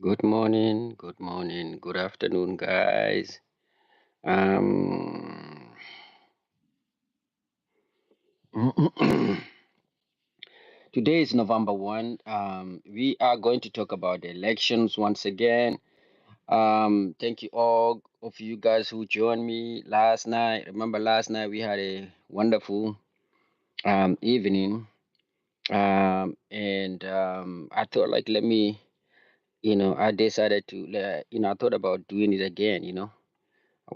Good afternoon, guys. Um, Today is November 1. We are going to talk about the elections once again. Thank you all of you guys who joined me last night. Remember, last night we had a wonderful evening. And I thought, like, let me, I decided to, I thought about doing it again. I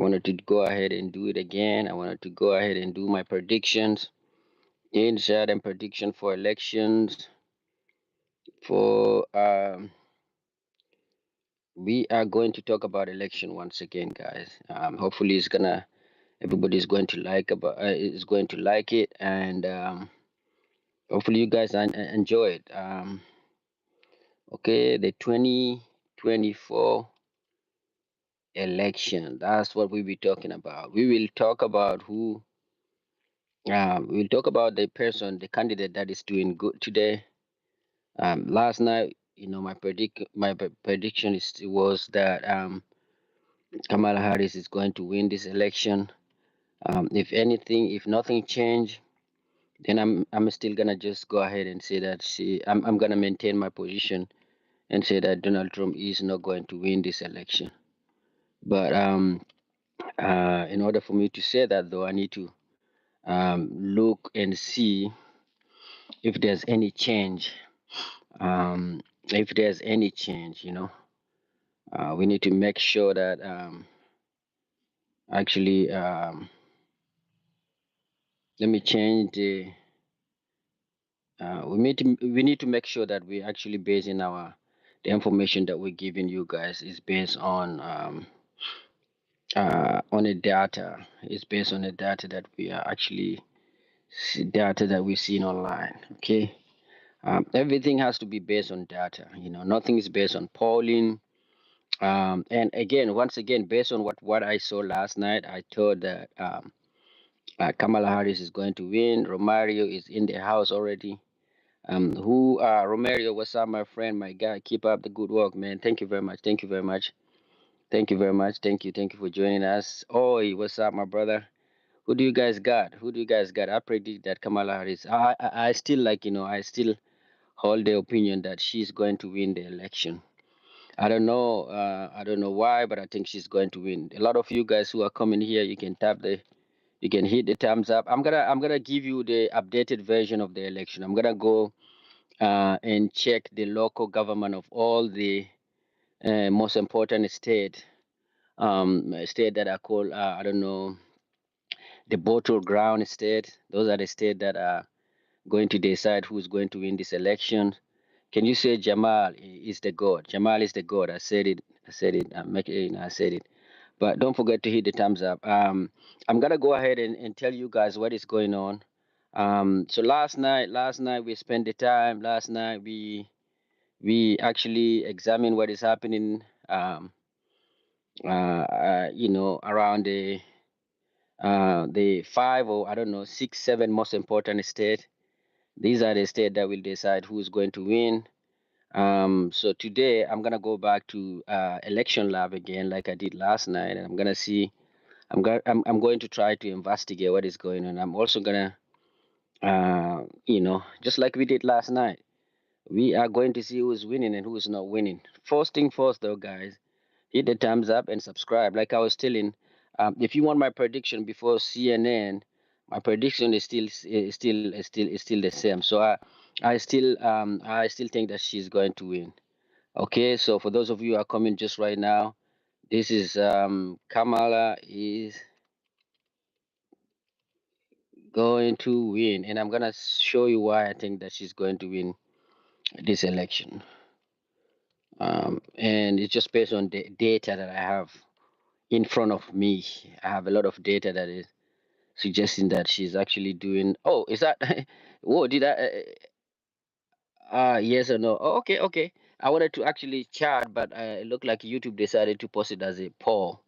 wanted to go ahead and do it again. I wanted to go ahead and do my predictions, insight and prediction for elections. For We are going to talk about election once again, guys. Hopefully, it's gonna everybody's going to is going to like it, and hopefully, you guys enjoy it. Okay, the 2024 election. That's what we'll be talking about. We will talk about who. We'll talk about the person, the candidate that is doing good today. Last night, prediction was that Kamala Harris is going to win this election. If anything, if nothing change, then I'm still gonna just go ahead and say that I'm gonna maintain my position and say that Donald Trump is not going to win this election. But in order for me to say that, though, I need to look and see if there's any change. If there's any change, we need to make sure that actually let me change the we need to make sure that we actually basing our the information that we're giving you guys is based on a data. It's based on the data that we are actually data that we're seeing online. Okay. Everything has to be based on data. Nothing is based on polling. And again, once again, based on what I saw last night, I thought that Kamala Harris is going to win. Romario is in the house already. Who Romario? What's up, my friend, my guy? Keep up the good work, man. Thank you very much. Thank you very much. Thank you very much. Thank you for joining us. Oi, what's up, my brother? Who do you guys got? Who do you guys got? I predict that Kamala Harris. I still I still hold the opinion that she's going to win the election. I don't know. I don't know why, but I think she's going to win. A lot of you guys who are coming here, you can hit the thumbs up. I'm gonna give you the updated version of the election. I'm gonna go and check the local government of all the most important state that are called I don't know, the bottle ground state. Those are the states that are going to decide who's going to win this election. Can you say Jamal is the god? Jamal is the god. I said it. I said it. I said it. But don't forget to hit the thumbs up. I'm gonna go ahead and tell you guys what is going on. So last night we spent the time. Last night we actually examined what is happening. Around the five, or I don't know, six, seven most important states. These are the states that will decide who's going to win. So today I'm gonna go back to election lab again, like I did last night, and I'm gonna see. I'm going to try to investigate what is going on. I'm also gonna, just like we did last night, we are going to see who's winning and who's not winning. First thing first, though, guys, hit the thumbs up and subscribe. Like I was telling, if you want my prediction before CNN, my prediction is still the same. So I still think that she's going to win. Okay, so for those of you who are coming just right now, this is Kamala is going to win, and I'm gonna show you why I think that she's going to win this election. And it's just based on the data that I have in front of me. I have a lot of data that is suggesting that she's actually doing. Oh, is that? Whoa, did I? Yes or no? Oh, okay, okay. I wanted to actually chat, but it looked like YouTube decided to post it as a poll.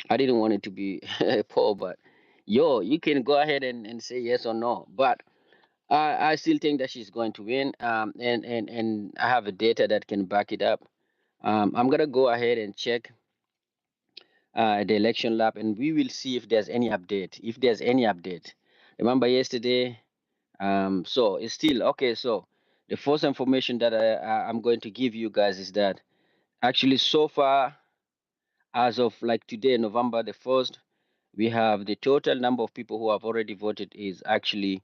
I didn't want it to be a poll, but yo, you can go ahead and say yes or no. But I still think that she's going to win. And I have a data that can back it up. I'm gonna go ahead and check the election lab, and we will see if there's any update. If there's any update, remember yesterday. So it's still okay. So the first information that I'm going to give you guys is that actually so far, as of like today, November the 1st, we have the total number of people who have already voted is actually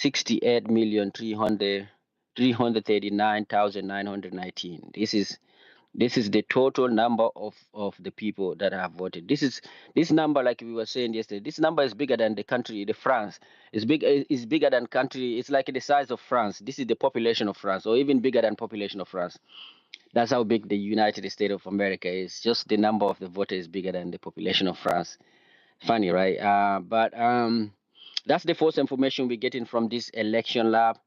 68,339,919. This is the total number of the people that have voted. This number, like we were saying yesterday, this number is bigger than the country, the France. Is bigger than country. It's like the size of France. This is the population of France, or even bigger than population of France. That's how big the United States of America is. Just the number of the voters is bigger than the population of France. Funny, right? But that's the first information we're getting from this election lab.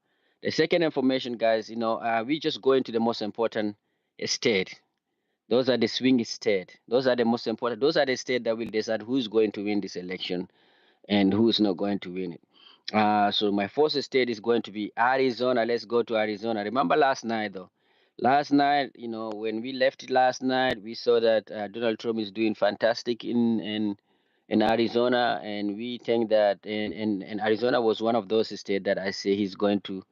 The second information, guys, we just go into the most important state. Those are the swing state. Those are the most important. Those are the state that will decide who's going to win this election and who's not going to win it. So my first state is going to be Arizona. Let's go to Arizona. Remember last night, though. Last night, when we left it last night, we saw that Donald Trump is doing fantastic in Arizona, and we think that and Arizona was one of those states that I say he's going to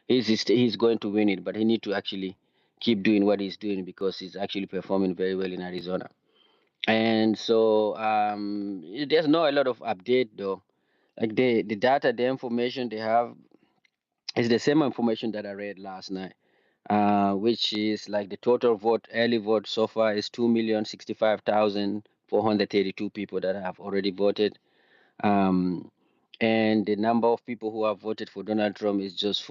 win it, but he need to actually keep doing what he's doing because he's actually performing very well in Arizona. And so there's not a lot of update though. Like the data, the information they have is the same information that I read last night, which is like the total vote, early vote so far is 2,065,432 people that have already voted. Um, and the number of people who have voted for Donald Trump is just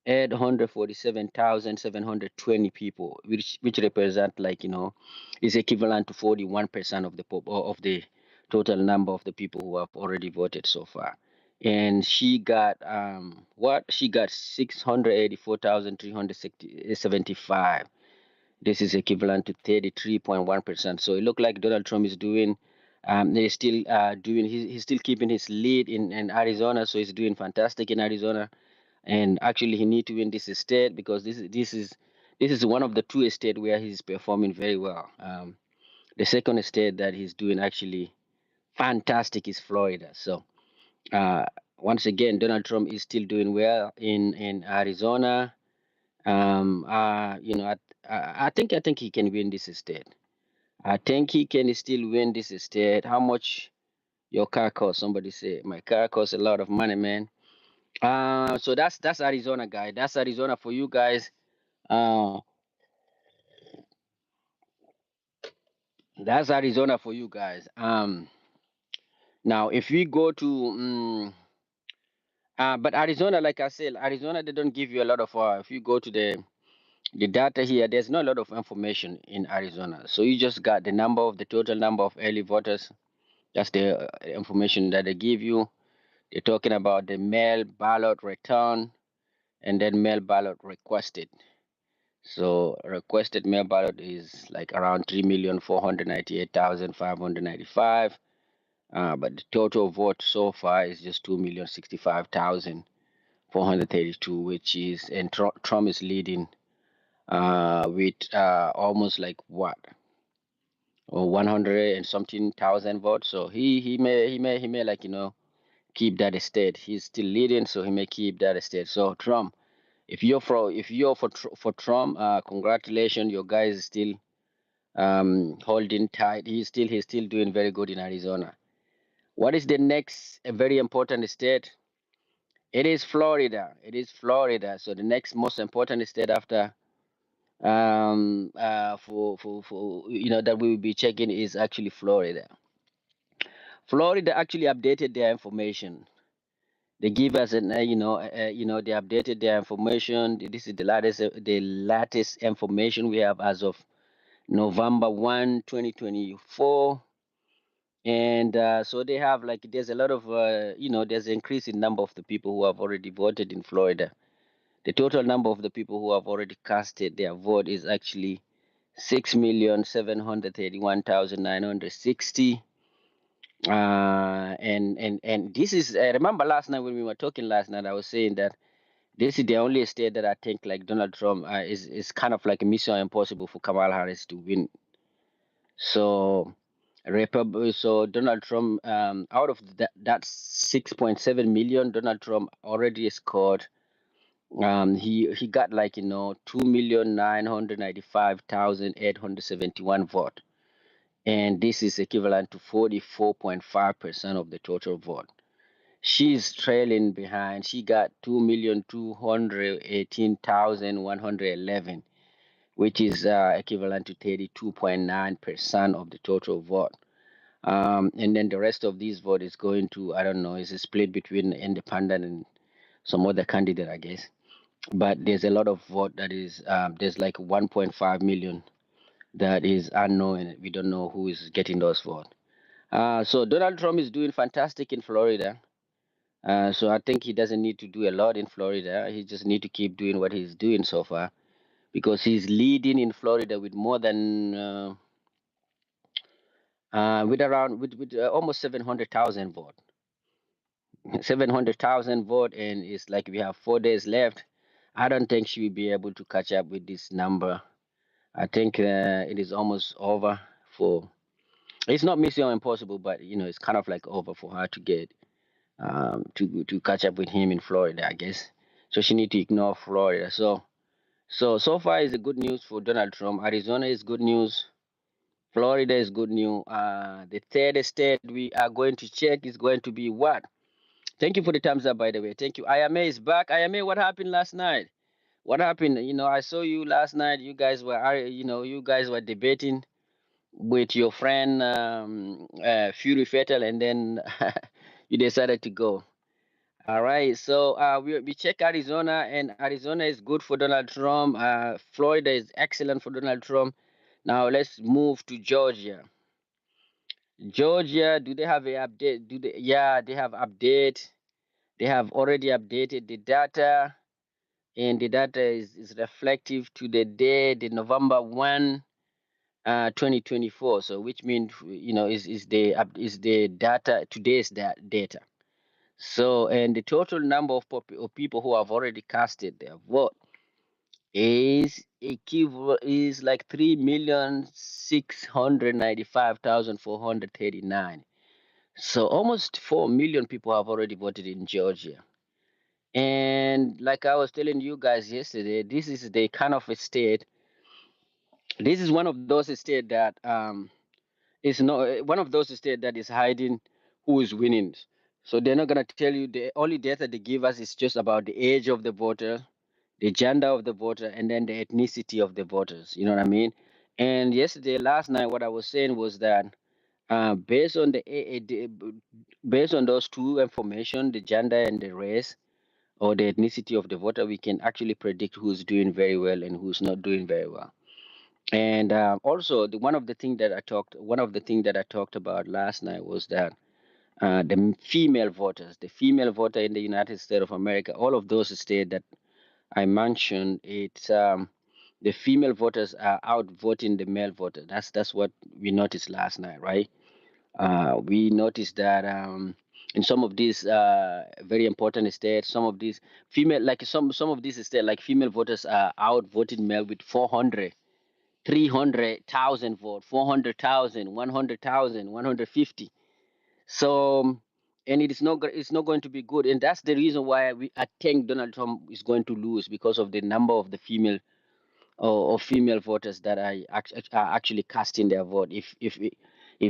847,720 people, which represent like is equivalent to 41% of the of the total number of the people who have already voted so far. And she got what she got 684,375. This is equivalent to 33.1%. So it looked like Donald Trump is doing. He's still doing. He's still keeping his lead in Arizona. So he's doing fantastic in Arizona, and actually he need to win this state because this is one of the two states where he's performing very well. The second state that he's doing actually fantastic is Florida. So uh, once again, Donald Trump is still doing well in Arizona. I think he can win this state. I think he can still win this state. How much your car costs? Somebody say my car costs a lot of money, man. So that's Arizona, guy. That's Arizona for you guys. Uh, that's Arizona for you guys. Now if we go to, but Arizona, like I said, Arizona they don't give you a lot of. If you go to the data here, there's not a lot of information in Arizona. So you just got the total number of early voters. That's the information that they give you. They're talking about the mail ballot return and then mail ballot requested. So requested mail ballot is like around 3,498,595. But the total vote so far is just 2,065,432, which is, and Trump is leading with almost like what, or 100 and something thousand votes. So he may like keep that state. He's still leading, so he may keep that state. So Trump, if you're for Trump, congratulations, your guy is still holding tight. He's still doing very good in Arizona. What is the next very important state? It is Florida. It is Florida. So the next most important state after for that we will be checking is actually Florida. Florida actually updated their information. They give us an they updated their information. This is the latest information we have as of November 1, 2024. And so they have like there's a lot of there's an increase in number of the people who have already voted in Florida. The total number of the people who have already casted their vote is actually 6,731,960. And this is, remember last night when we were talking last night, I was saying that This is the only state that I think like Donald Trump is kind of like a mission impossible for Kamala Harris to win. So, so Donald Trump, out of that 6.7 million, Donald Trump already scored. He got like 2,995,871 vote, and this is equivalent to 44.5% of the total vote. She's trailing behind. She got 2,218,111, which is equivalent to 32.9% of the total vote. And then the rest of these vote is going to, I don't know, is split between independent and some other candidate, I guess. But there's a lot of vote that is, there's like 1.5 million that is unknown. We don't know who is getting those votes. So Donald Trump is doing fantastic in Florida. So I think he doesn't need to do a lot in Florida. He just need to keep doing what he's doing so far because he's leading in Florida with more than with around with almost 700,000 vote. 700,000 vote, and it's like we have 4 days left. I don't think she will be able to catch up with this number. I think it is almost over for. It's not mission impossible, but it's kind of like over for her to get to catch up with him in Florida, I guess. So she need to ignore Florida. So far is a good news for Donald Trump. Arizona is good news. Florida is good news. The third state we are going to check is going to be what? Thank you for the thumbs up, by the way. Thank you. IMA is back. IMA, what happened last night? What happened? I saw you last night. You guys were debating with your friend Fury Fatal, and then you decided to go. All right. So we check Arizona, and Arizona is good for Donald Trump. Florida is excellent for Donald Trump. Now let's move to Georgia. Georgia, do they have a update? Yeah, they have update. They have already updated the data, and the data is reflective to the day, the November 1, 2024. So which means is the data today's data. So and the total number of people who have already casted their vote is like 3,695,439. So almost 4 million people have already voted in Georgia. And like I was telling you guys yesterday, this is the kind of a state. This is one of those states that is not one of those states that is hiding who is winning. So they're not gonna tell you. The only data they give us is just about the age of the voter, the gender of the voter, and then the ethnicity of the voters. You know what I mean? And yesterday, last night, what I was saying was that based on based on those two information, the gender and the race or the ethnicity of the voter, we can actually predict who's doing very well and who's not doing very well. And also, one of the thing that I talked about last night was that female voters, the female voter in the United States of America, all of those states that I mentioned, it's the female voters are out voting the male voter. That's what we noticed last night, right? We noticed that in some of these very important states, some of these female, like some of these states, like female voters are out voting male with 400, 300,000 vote, 400,000, 100,000, 150. So, and it's not going to be good. And that's the reason why I think Donald Trump is going to lose because of the number of the female or female voters that are actually casting their vote. If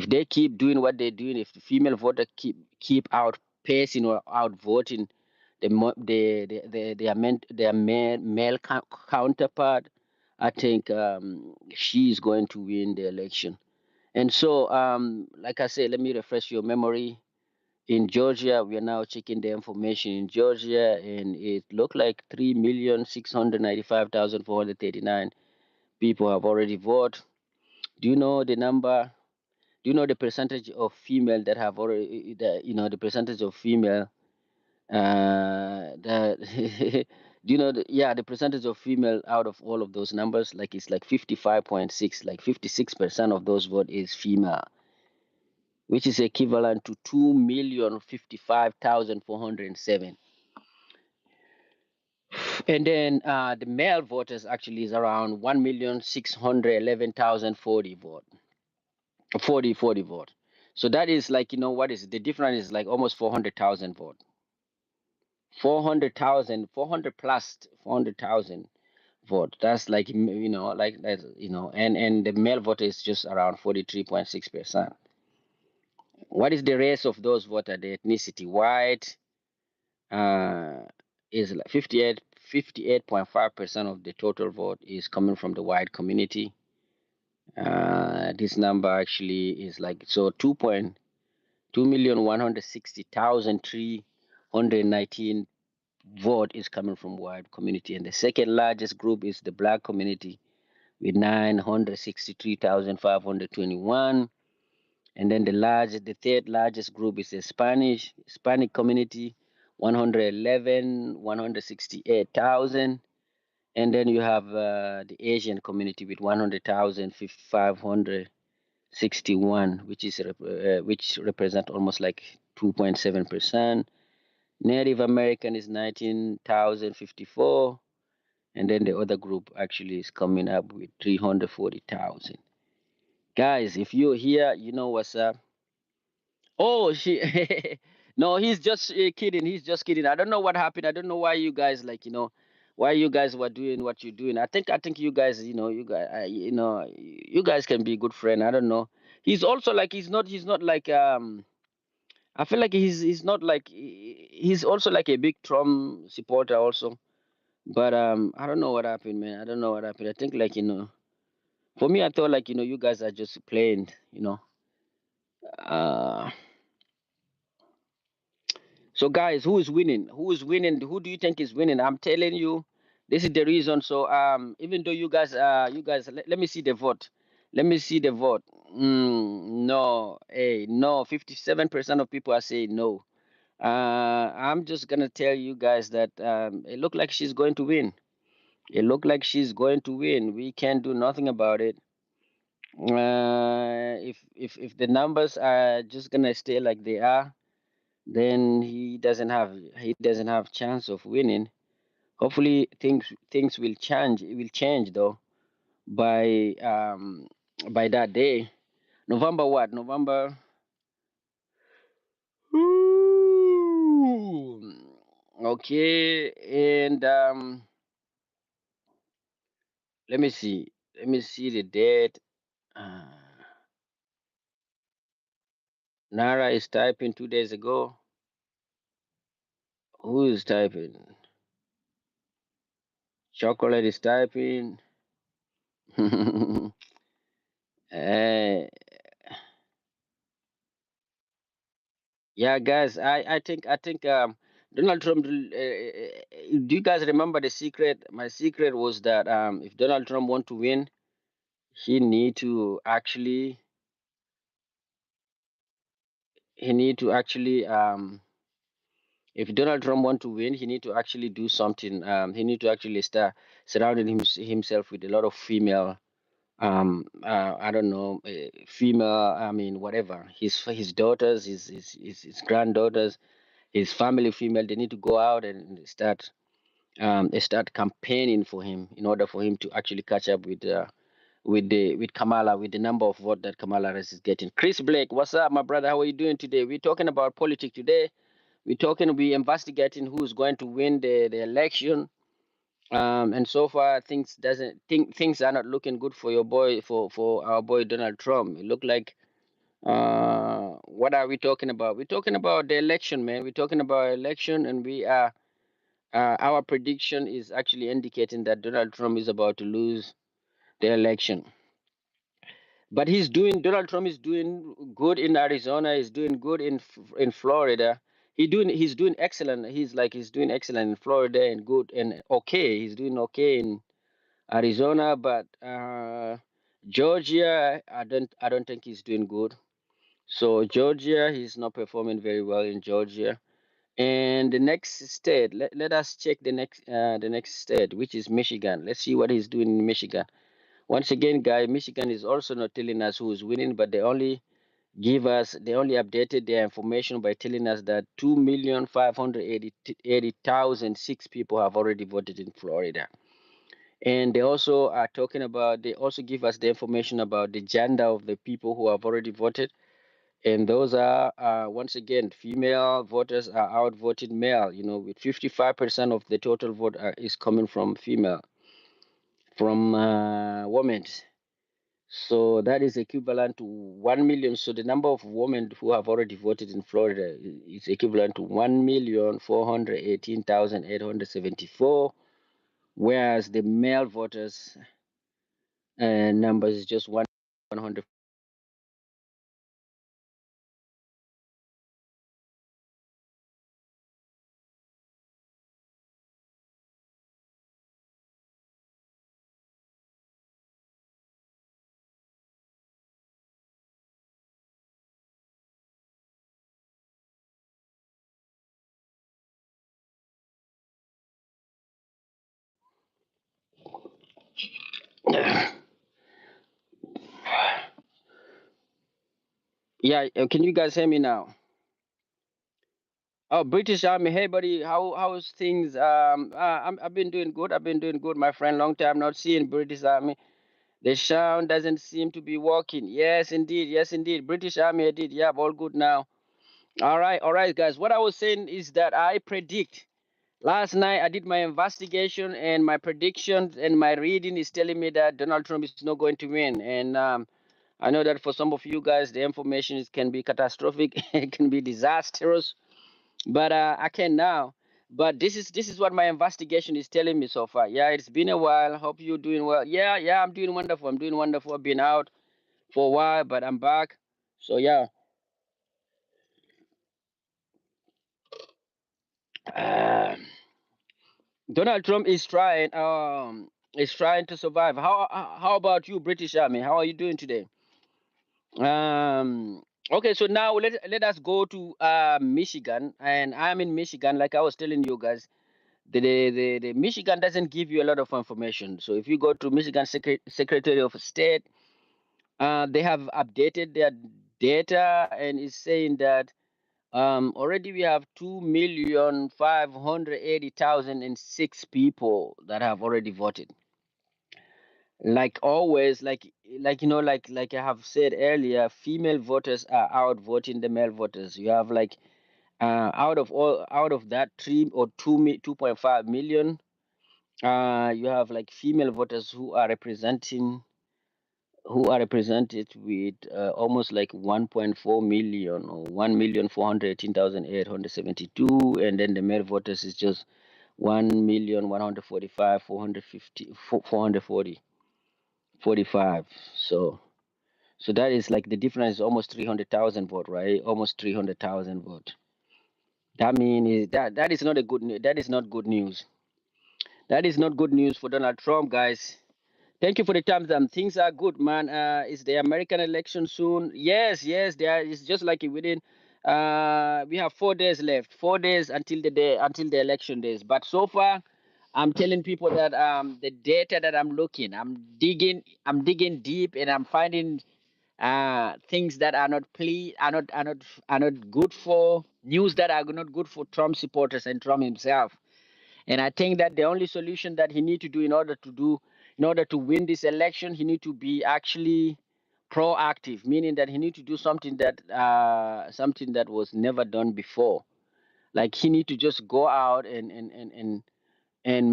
they keep doing what they're doing, if the female voter keep outpacing or outvoting their male counterpart, I think she's going to win the election. And so, like I said, let me refresh your memory. In Georgia, we are now checking the information in Georgia, and it looked like 3,695,439 people have already voted. Do you know the number? Do you know the percentage of female that have already, the percentage of female that do you know the percentage of female out of all of those numbers? Like it's like 55.6, like 56% of those vote is female, which is equivalent to 2,055,407. And then the male voters actually is around 1,611,040 vote, 40 vote. So that is like, what is the difference is like almost 400,000 vote, 400,000, 400 plus 400,000 vote. That's like, like that, and the male voter is just around 43.6%. What is the race of those voter? The ethnicity, white, uh, is like 58.5% of the total vote is coming from the white community. This number actually is like so 2,160,319 vote is coming from white community, and the second largest group is the black community with 963,521. And then the third largest group is the Hispanic community, 168,000. And then you have the Asian community with 100,561, which represent almost like 2.7%. Native American is 19,054, and then the other group actually is coming up with 340,000. Guys, if you're here, you know what's up. Oh, she. No, he's just kidding. He's just kidding. I don't know what happened. I don't know why you guys like, why you guys were doing what you're doing. I think you guys, you guys can be good friend. I don't know. He's also like he's not like I feel like he's not like he's also like a big Trump supporter also. But I don't know what happened, man. I don't know what happened. I think like, for me I thought like, you guys are just playing, Uh So, guys, who is winning? Who is winning? Who do you think is winning? I'm telling you, this is the reason. So, even though you guys, let me see the vote. Let me see the vote. No, hey, no. 57% of people are saying no. I'm just gonna tell you guys that it look like she's going to win. It look like she's going to win. We can't do nothing about it. If the numbers are just gonna stay like they are, then he doesn't have chance of winning. Hopefully things will change. It will change though by that day. November what? November. Ooh. Okay, and let me see. Let me see the date. Uh, Nara is typing 2 days ago. Who is typing? Chocolate is typing. Eh, yeah, guys, I think Donald Trump. Do you guys remember the secret? My secret was that if Donald Trump want to win, he need to actually he need to actually if Donald Trump want to win, he need to actually do something. He need to actually start surrounding himself with a lot of female. I don't know, female. I mean, whatever. His daughters, his granddaughters, his family female. They need to go out and start campaigning for him in order for him to actually catch up with Kamala, with the number of votes that Kamala Harris is getting. Chris Blake, what's up, my brother? How are you doing today? We're talking about politics today. We investigating who's going to win the election. And so far things are not looking good for your boy for our boy Donald Trump. It look like what are we talking about? We're talking about the election, man. We're talking about election, and our prediction is actually indicating that Donald Trump is about to lose the election. But Donald Trump is doing good in Arizona. He's doing good in Florida. He's doing excellent. He's doing excellent in Florida and good and okay. He's doing okay in Arizona, but Georgia, I don't think he's doing good. So Georgia, he's not performing very well in Georgia. And the next state, let us check the next state, which is Michigan. Let's see what he's doing in Michigan. Once again, guy, Michigan is also not telling us who is winning, but give us, they only updated their information by telling us that 2,580,006 people have already voted in Florida. And they also are talking about, they also give us the information about the gender of the people who have already voted. And those are, once again, female voters are outvoted male, with 55% of the total vote is coming from female, from women. So that is equivalent to 1 million. So the number of women who have already voted in Florida is equivalent to 1,418,874, whereas the male voters number is just 100. Yeah, can you guys hear me now? Oh, British Army. Hey, buddy, how's things? I've been doing good. I've been doing good, my friend. Long time not seeing British Army. The sound doesn't seem to be working. Yes, indeed. Yes, indeed. British Army, I did. Yeah, all good now. All right, guys. What I was saying is that I predict. Last night I did my investigation and my predictions and my reading is telling me that Donald Trump is not going to win. And I know that for some of you guys, the information can be catastrophic. It can be disastrous, but I can now. But this is what my investigation is telling me so far. Yeah, it's been a while. Hope you're doing well. Yeah, yeah, I'm doing wonderful. I'm doing wonderful. I've been out for a while, but I'm back. So yeah, uh, Donald Trump is trying to survive. How about you, British Army? How are you doing today? Um, okay, so now let us go to Michigan, and I'm in Michigan, like I was telling you guys. The Michigan doesn't give you a lot of information. So if you go to Michigan Secretary of State, they have updated their data and is saying that already we have 2,580,006 people that have already voted. Like always, like I have said earlier, female voters are out voting the male voters. You have like out of that 2.5 million, you have like female voters who are represented with almost like 1.4 million or 1,418,872, and then the male voters is just 1,145,450 440 45. So that is like the difference is almost 300,000 vote, right? Almost 300,000 vote. That mean is that is not a that is not good news. That is not good news for Donald Trump, guys. Thank you for the thumbs up. Things are good, man. Is the American election soon? Yes, yes. There is just like within. We have 4 days left. 4 days until the election days. But so far, I'm telling people that the data that I'm looking, I'm digging deep, and I'm finding things that are not are not good for news that are not good for Trump supporters and Trump himself. And I think that the only solution that he need to do in order to win this election, he need to be actually proactive, meaning that he need to do something that was never done before. Like he need to just go out and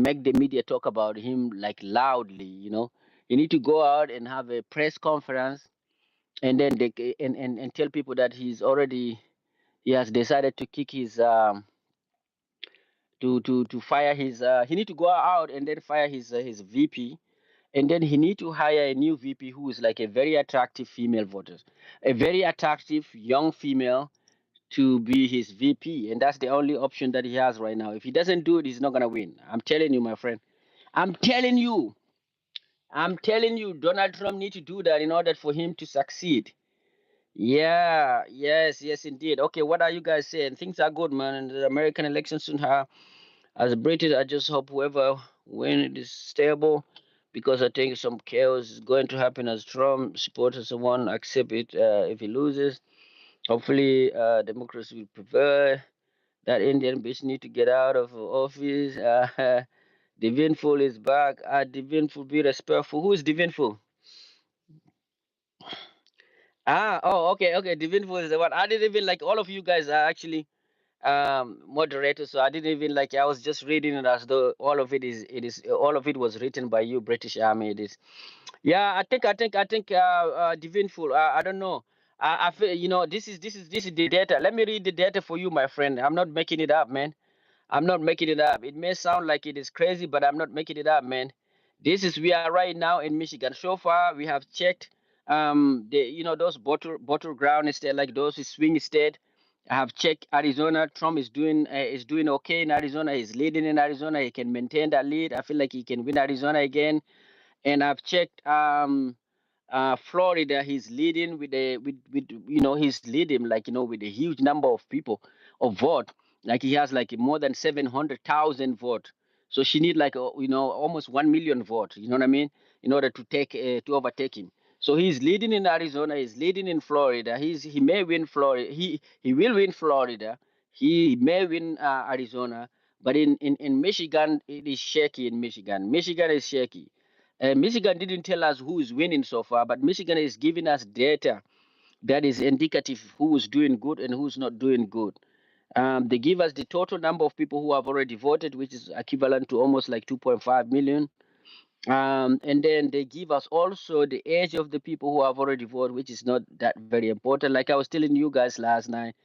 make the media talk about him like loudly. He need to go out and have a press conference, and then and tell people that he has decided to kick his to fire his he need to go out and then fire his VP, and then he need to hire a new VP who is like a very attractive female voter, a very attractive young female to be his VP, and that's the only option that he has right now. If he doesn't do it, he's not gonna win. I'm telling you, my friend. I'm telling you. I'm telling you, Donald Trump need to do that in order for him to succeed. Yeah, yes, yes, indeed. Okay, what are you guys saying? Things are good, man. And the American election soon have. As a British, I just hope whoever win it is stable, because I think some chaos is going to happen as Trump supporters won't accept it if he loses. Hopefully, democracy will prevail. That Indian bitch need to get out of office. Divinful is back. Divinful, be respectful. Who is Divinful? Oh, okay, okay. Divinful is the one. I didn't even like all of you guys are actually moderator, so I didn't even like I was just reading it as though all of it was written by you, British Army. It is. Yeah, I think Divinful. I don't know. I feel, this is the data. Let me read the data for you, my friend. I'm not making it up, man. I'm not making it up. It may sound like it is crazy, but I'm not making it up, man. This is we are right now in Michigan. So far, we have checked the those bottle ground state like those is swing state. I have checked Arizona. Trump is doing okay in Arizona. He's leading in Arizona. He can maintain that lead. I feel like he can win Arizona again. And I've checked Florida. He's leading with he's leading like with a huge number of people of vote. Like he has like more than 700,000 vote. So she need like almost 1 million vote. You know what I mean? In order to to overtake him. So he's leading in Arizona. He's leading in Florida. He may win Florida. He will win Florida. He may win Arizona. But in Michigan, it is shaky in Michigan. Michigan is shaky. Michigan didn't tell us who is winning so far, but Michigan is giving us data that is indicative who is doing good and who's not doing good. They give us the total number of people who have already voted, which is equivalent to almost like 2.5 million. And then they give us also the age of the people who have already voted, which is not that very important. Like I was telling you guys last night,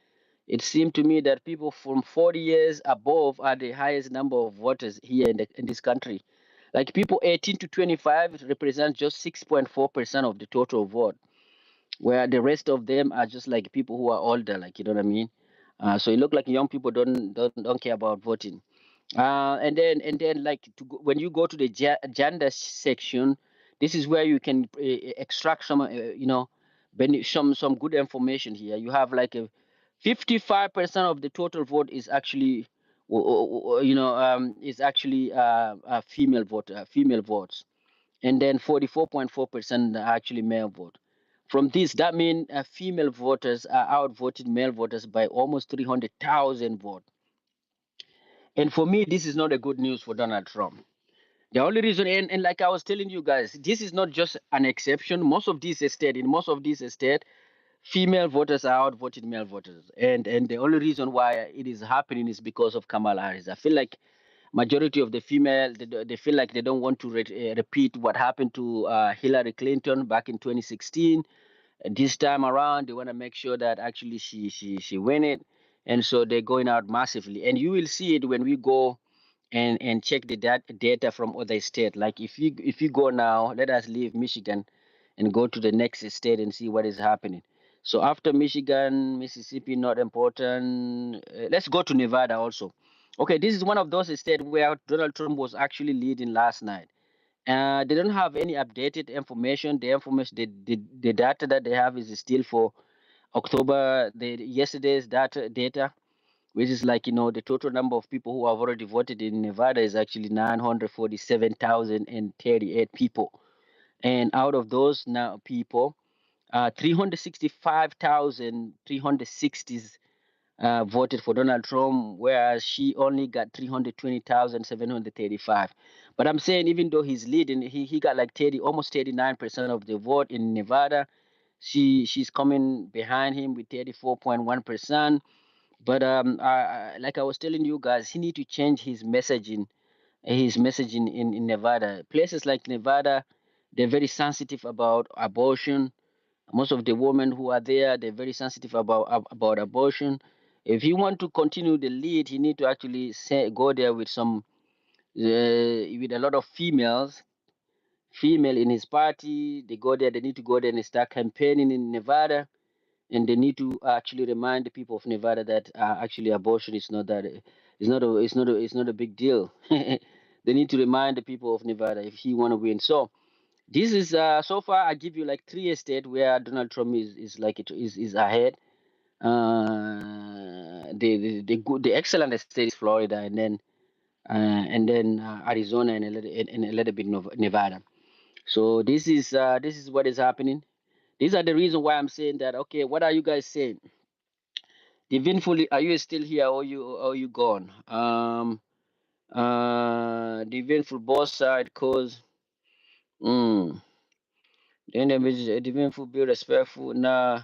it seemed to me that people from 40 years above are the highest number of voters here in this country. Like people 18 to 25 represent just 6.4% of the total vote, where the rest of them are just like people who are older, like you know what I mean. So it look like young people don't care about voting. And then like when you go to the gender section, this is where you can extract some some good information here. You have like a 55% of the total vote is actually is actually female votes, and then 44.4% are actually male vote. From this, that means female voters are outvoted male voters by almost 300,000 votes. And for me, this is not a good news for Donald Trump. The only reason, and like I was telling you guys, this is not just an exception. In most of these states, female voters are outvoted male voters, and the only reason why it is happening is because of Kamala Harris. I feel like majority of the female they feel like they don't want to repeat what happened to Hillary Clinton back in 2016. This time around, they want to make sure that actually she win it, and so they're going out massively. And you will see it when we go and check the data from other states. Like if you go now, let us leave Michigan and go to the next state and see what is happening. So after Michigan, Mississippi, not important. Let's go to Nevada also. Okay, this is one of those states where Donald Trump was actually leading last night. They don't have any updated information. The information, the data that they have is still for October, the yesterday's data, which is like the total number of people who have already voted in Nevada is actually 947,038 people, and out of those now people, 365,360 voted for Donald Trump, whereas she only got 320,735. But I'm saying even though he's leading, he got like 39% of the vote in Nevada. She's coming behind him with 34.1%. But like I was telling you guys, he need to change his messaging in Nevada. Places like Nevada, they're very sensitive about abortion. Most of the women who are there, they're very sensitive about abortion. If he want to continue the lead, he need to actually go there with with a lot of female in his party. They go there. They need to go there and start campaigning in Nevada, and they need to actually remind the people of Nevada that actually abortion is not that it's not a big deal. They need to remind the people of Nevada if he want to win. So this is so far I give you like three states where Donald Trump is like is ahead. The excellent state is Florida, and then Arizona and a little bit Nevada. So this is what is happening. These are the reason why I'm saying that. Okay, what are you guys saying? Divineful, are you still here or you gone? Divineful both side cause then the divineful be respectful. Nah,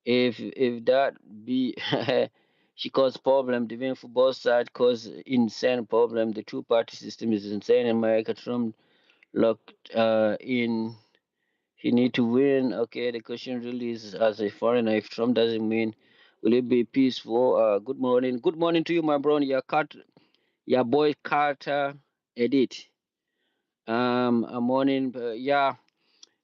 if that be she cause problem, divineful both side cause insane problem. The two party system is insane. America Trump locked in. He need to win. Okay, the question really is as a foreigner, if Trump doesn't win, will it be peaceful? Good morning. Good morning to you, my bro. Your boy Carter Edit. A morning. Yeah.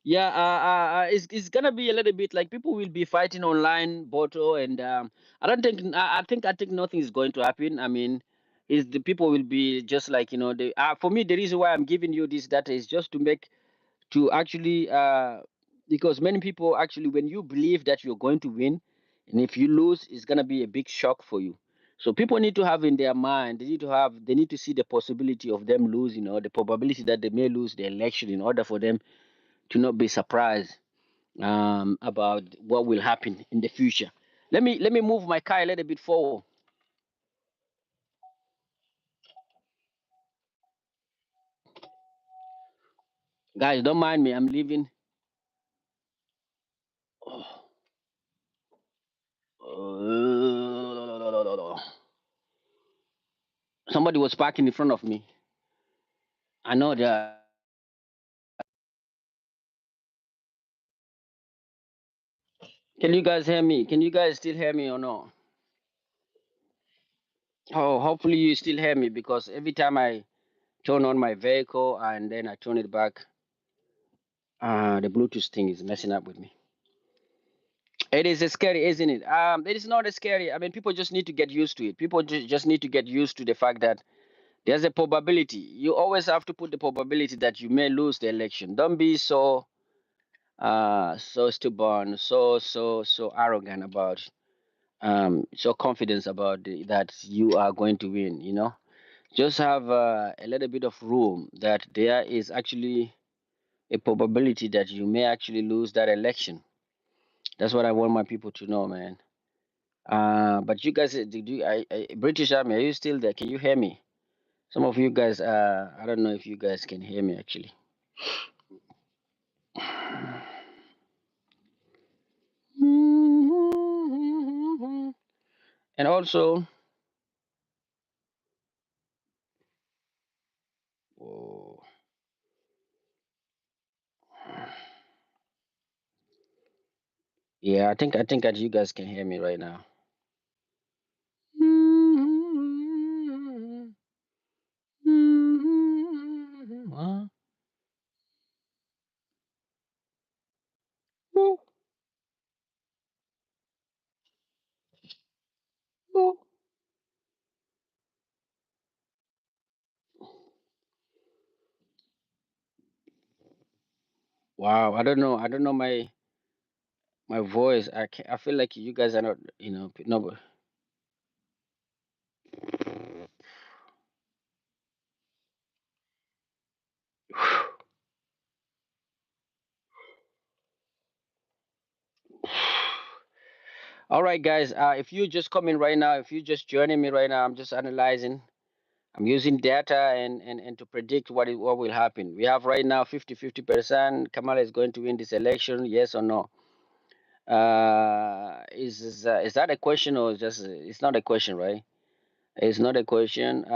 It's gonna be a little bit like people will be fighting online, Boto, and I don't think. I think nothing is going to happen. I mean, is the people will be just like the. For me, the reason why I'm giving you this data is just to make to actually because many people actually when you believe that you're going to win and if you lose it's going to be a big shock for you, so people need to have in their mind they need to see the possibility of them losing or the probability that they may lose the election in order for them to not be surprised about what will happen in the future. Let me move my car a little bit forward. Guys, don't mind me, I'm leaving. Somebody was parking in front of me. I know that. Can you guys hear me? Can you guys still hear me or no? Oh, hopefully you still hear me because every time I turn on my vehicle and then I turn it back, the Bluetooth thing is messing up with me. It is scary, isn't it? It is not scary. I mean, people just need to get used to it. People just need to get used to the fact that there's a probability. You always have to put the probability that you may lose the election. Don't be so stubborn, so arrogant about so confident about that you are going to win. Just have a little bit of room that there is actually a probability that you may actually lose that election. That's what I want my people to know, man. But you guys, British Army, are you still there? Can you hear me? Some of you guys, I don't know if you guys can hear me actually. And also, oh, yeah, I think that you guys can hear me right now. Wow, I don't know. I don't know my voice. I feel like you guys are not, no. All right, guys. If you just come in right now, if you just joining me right now, I'm just analyzing. I'm using data and to predict what will happen. We have right now 50-50%. Kamala is going to win this election, yes or no? Is that a question or just it's not a question, right? It's not a question.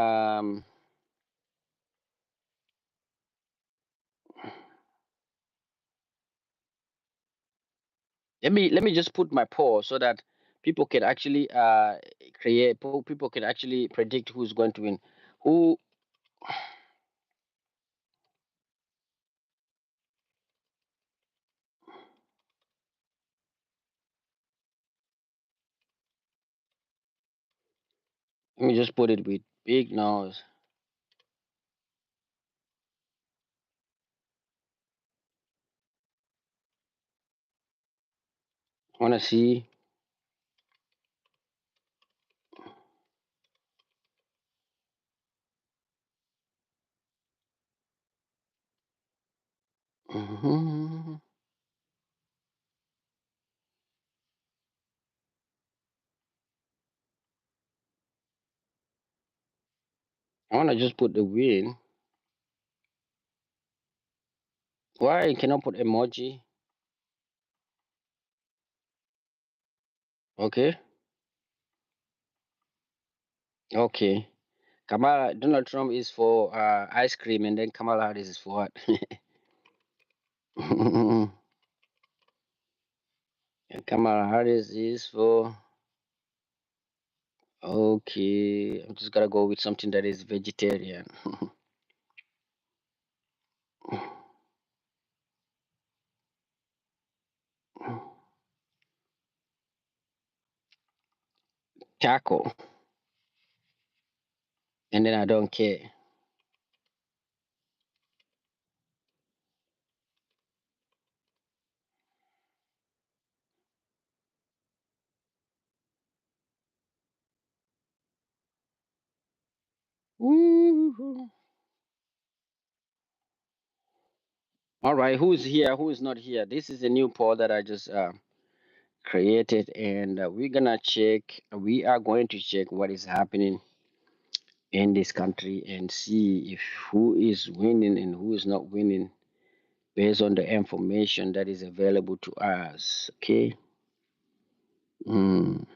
Let me just put my poll so that people can actually people can actually predict who's going to win. Who Let me just put it with big nose. Wanna see? Mhm. I wanna just put the win. Why you cannot put emoji? Okay, okay. Kamala Donald Trump is for ice cream, and then Kamala Harris is for what? And Kamala Harris is for okay. I'm just gonna go with something that is vegetarian. Taco, and then I don't care. Woo. All right, who's here? Who is not here? This is a new poll that I just created, and we're gonna check. We are going to check what is happening in this country and see if who is winning and who is not winning based on the information that is available to us. Okay. Mm.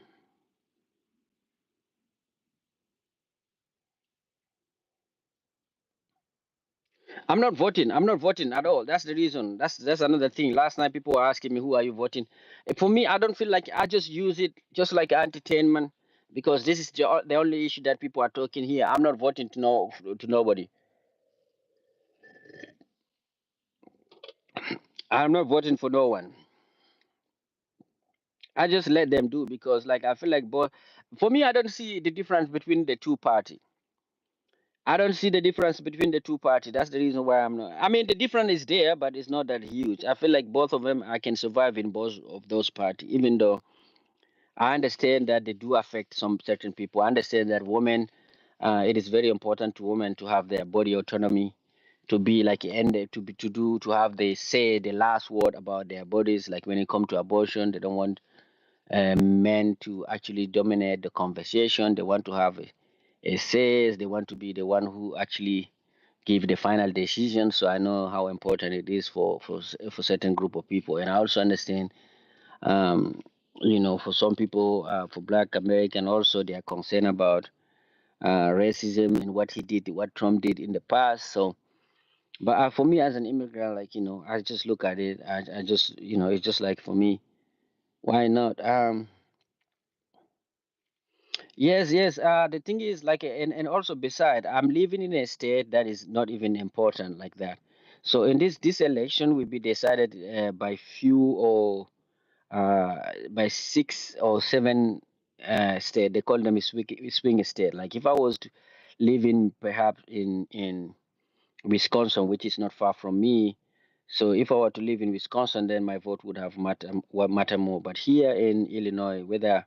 I'm not voting. I'm not voting at all. That's the reason. That's another thing. Last night people were asking me, "Who are you voting?" For me, I don't feel like I just use it just like entertainment because this is the only issue that people are talking here. I'm not voting to nobody. I'm not voting for no one. I just let them do because like I feel like both. For me, I don't see the difference between the two party. I don't see the difference between the two parties. That's the reason why I'm not. I mean, the difference is there, but it's not that huge. I feel like both of them, I can survive in both of those parties, even though I understand that they do affect some certain people. I understand that women, it is very important to women to have their body autonomy, to be like and to have the say the last word about their bodies. Like when it comes to abortion, they don't want men to actually dominate the conversation. They want to have a say. They want to be the one who actually give the final decision. So I know how important it is for certain group of people, and I also understand, um, for some people, for Black American, also they are concerned about racism and what he did, what Trump did in the past. So, but for me as an immigrant, like I just look at it. I just it's just like for me, why not? Yes, yes. The thing is, like, and also beside, I'm living in a state that is not even important like that. So in this election will be decided by few or by 6 or 7 state. They call them a swing state. Like if I was to live in perhaps in Wisconsin, which is not far from me. So if I were to live in Wisconsin, then my vote would have matter more. But here in Illinois, whether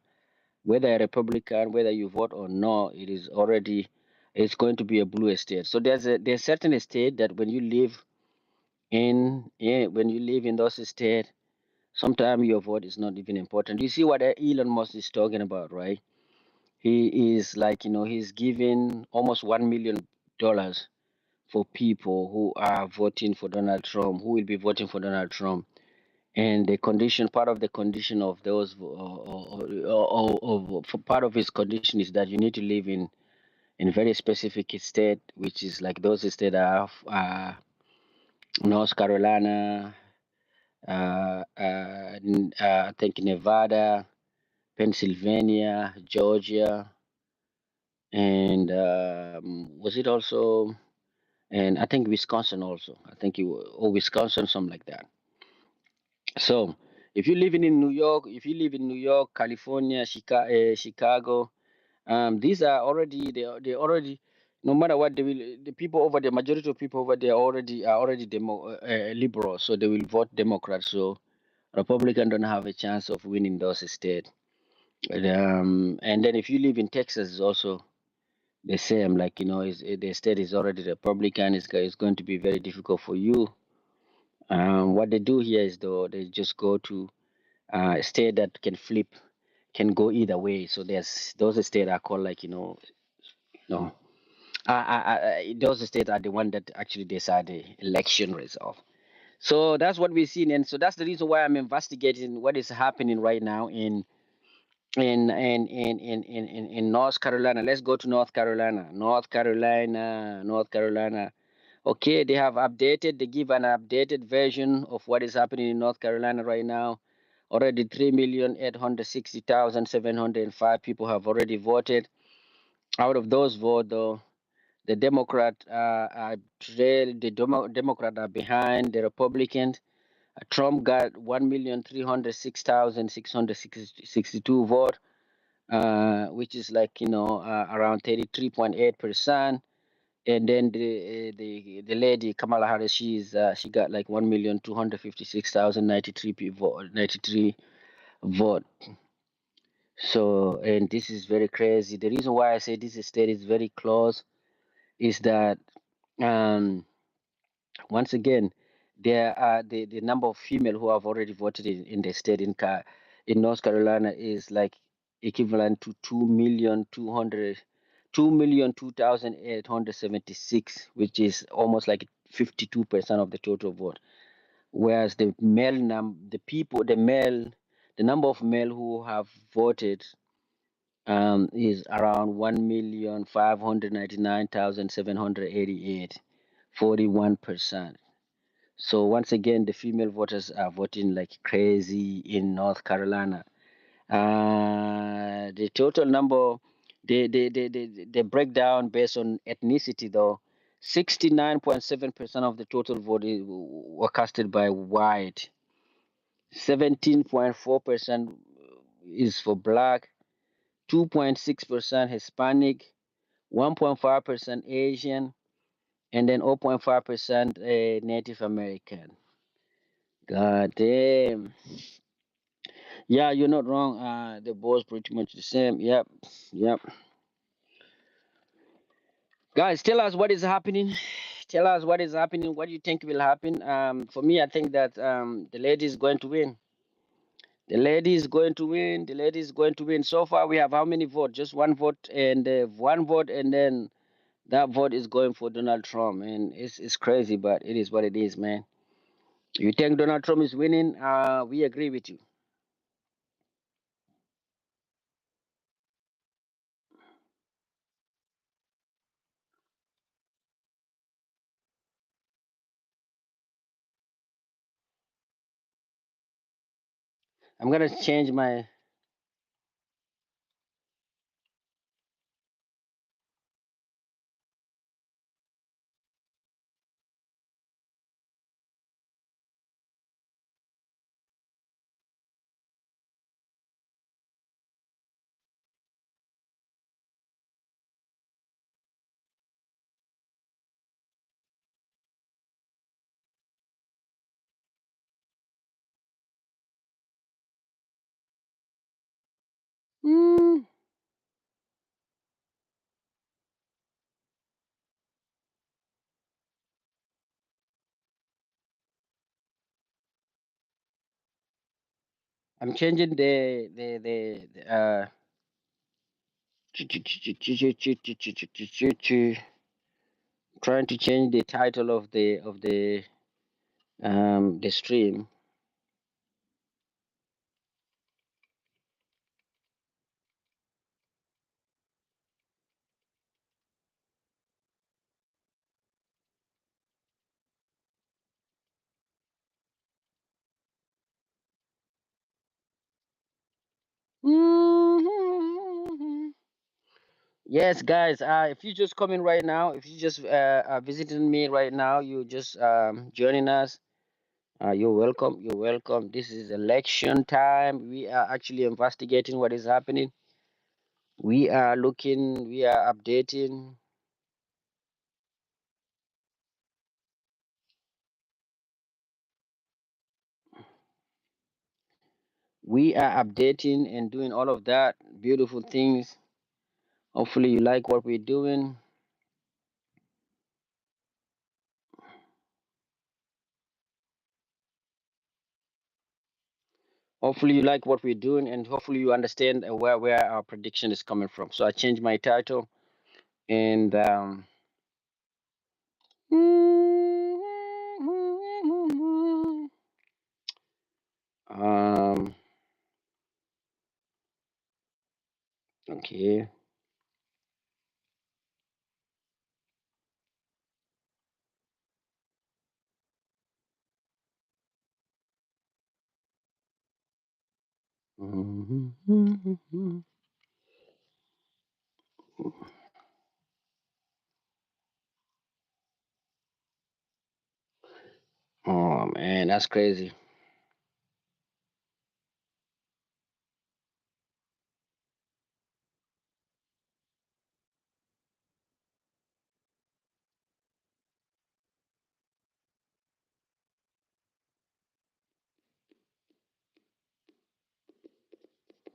a Republican, whether you vote or no, it's going to be a blue state. So there's certain state that when you live when you live in those states, sometimes your vote is not even important. You see what Elon Musk is talking about, right? He is like he's giving almost $1 million for people who are voting for Donald Trump, who will be voting for Donald Trump. And the condition, part of the condition of those, for part of his condition is that you need to live in very specific state, which is like those states that have North Carolina, I think Nevada, Pennsylvania, Georgia, and was it also, and I think Wisconsin also. I think or Wisconsin, something like that. So if you living in New York, if you live in New York, California, Chicago, these are already they already, no matter what, they will, the people over the majority of people over there are already liberal, so they will vote Democrat. So Republican don't have a chance of winning those states. And then if you live in Texas, it's also the same. Like the state is already Republican. It's going to be very difficult for you. What they do here is though they just go to a state that can flip, can go either way. So there's those states are called like you know Those states are the one that actually decide the election result. So that's what we've seen, and so that's the reason why I'm investigating what is happening right now in North Carolina. Let's go to North Carolina. North Carolina. Okay, they have updated. They give an updated version of what is happening in North Carolina right now. Already 3,860,705 people have already voted. Out of those votes, though, the Democrat are behind the Republicans. Trump got 1,306,662 vote, which is like around 33.8%. And then the lady Kamala Harris, she got like 1,256,093 people 93 vote. So, and this is very crazy. The reason why I say this state is very close is that um once again, there are the number of female who have already voted in the state in North Carolina is like equivalent to 2,002,876, which is almost like 52% of the total vote. Whereas the number of male who have voted is around 1,599,788, 41%. So once again, the female voters are voting like crazy in North Carolina. The total number, the breakdown based on ethnicity though, 69.7% of the total vote were casted by white, 17.4% is for black, 2.6% Hispanic, 1.5% Asian, and then 0.5% Native American. God damn. Yeah, you're not wrong. The ball's pretty much the same. Yep. Yep. Guys, tell us what is happening. Tell us what is happening. What do you think will happen? For me, I think that the lady is going to win. The lady is going to win. The lady is going to win. So far, we have how many votes? Just one vote, and then that vote is going for Donald Trump. And it's crazy, but it is what it is, man. You think Donald Trump is winning? We agree with you. I'm gonna change my. Mm, I'm changing the trying to change the title of the stream. Mhm. Yes, guys. If you just coming right now, if you just are visiting me right now, you just joining us. You're welcome. You're welcome. This is election time. We are actually investigating what is happening. We are looking. We are updating. We are updating and doing all of that beautiful things. Hopefully, you like what we're doing. Hopefully, you like what we're doing, and hopefully, you understand where our prediction is coming from. So, I changed my title, and Okay. Mhm. Oh man, that's crazy.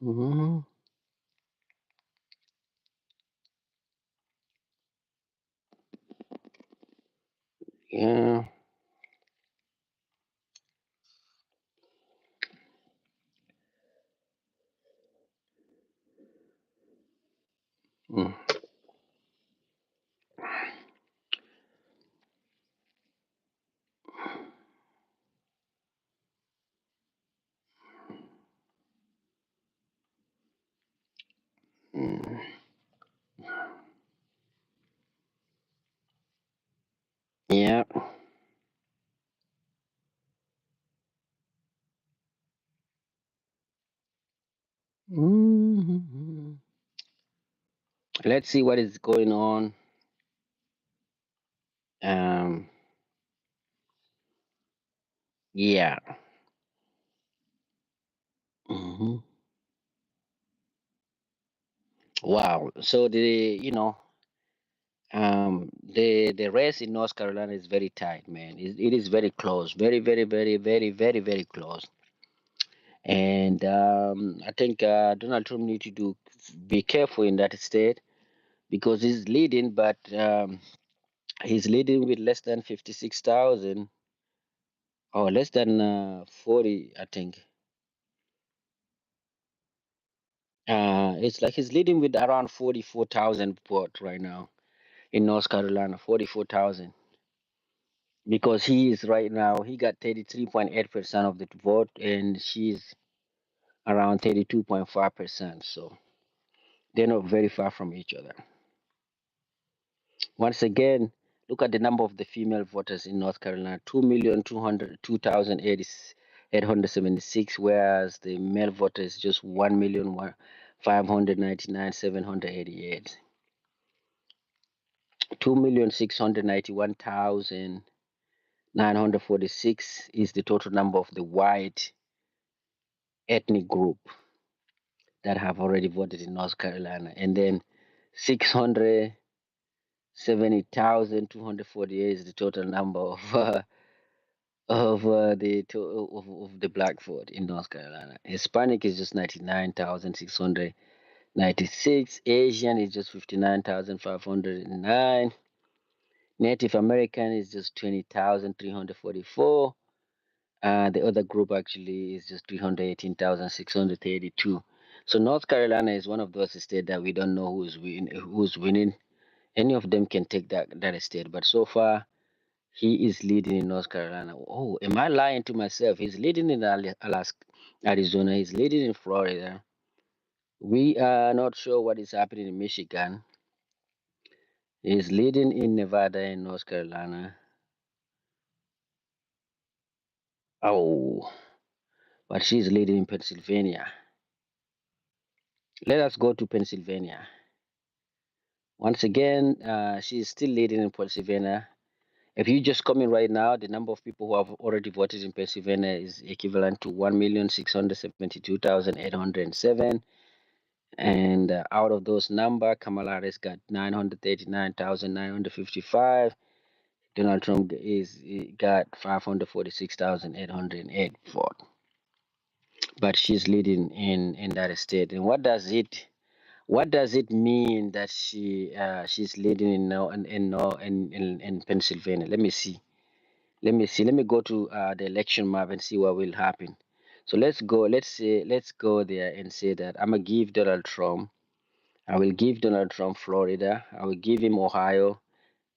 Hmm. Yeah. Mm. Mm. Yeah. Mhm. Let's see what is going on. Um. Yeah. Hmm. Wow. So the race in North Carolina is very tight, man. It is very close, very, very, very, very, very, very close. And I think Donald Trump need to be careful in that state because he's leading, but he's leading with less than 56,000 or less than 40, I think. It's like he's leading with around 44,000 vote right now in North Carolina, 44,000. Because he is right now, he got 33.8% of the vote, and she's around 32.5%. So they're not very far from each other. Once again, look at the number of the female voters in North Carolina: 2,202,876, whereas the male voters just 1,599,788. 2,691,946 is the total number of the white ethnic group that have already voted in North Carolina, and then 670,248 is the total number of the black vote in North Carolina. Hispanic is just 99,696. Asian is just 59,509. Native American is just 20,344. The other group actually is just 318,632. So North Carolina is one of those states that we don't know who's winning. Any of them can take that state, but so far he is leading in North Carolina. Oh, am I lying to myself? He's leading in Alaska, Arizona. He's leading in Florida. We are not sure what is happening in Michigan. He's leading in Nevada and North Carolina. Oh, but she's leading in Pennsylvania. Let us go to Pennsylvania. Once again, she's still leading in Pennsylvania. If you just come in right now, the number of people who have already voted in Pennsylvania is equivalent to 1,672,807. And out of those number, Kamala Harris got 939,955. Donald Trump is got 546,808 vote. But she's leading in that state. And what does it mean that she's leading in Pennsylvania? Let me see. Let me go to the election map and see what will happen. So let's go. Let's go there and say that I'm gonna give Donald Trump. I will give Donald Trump Florida. I will give him Ohio,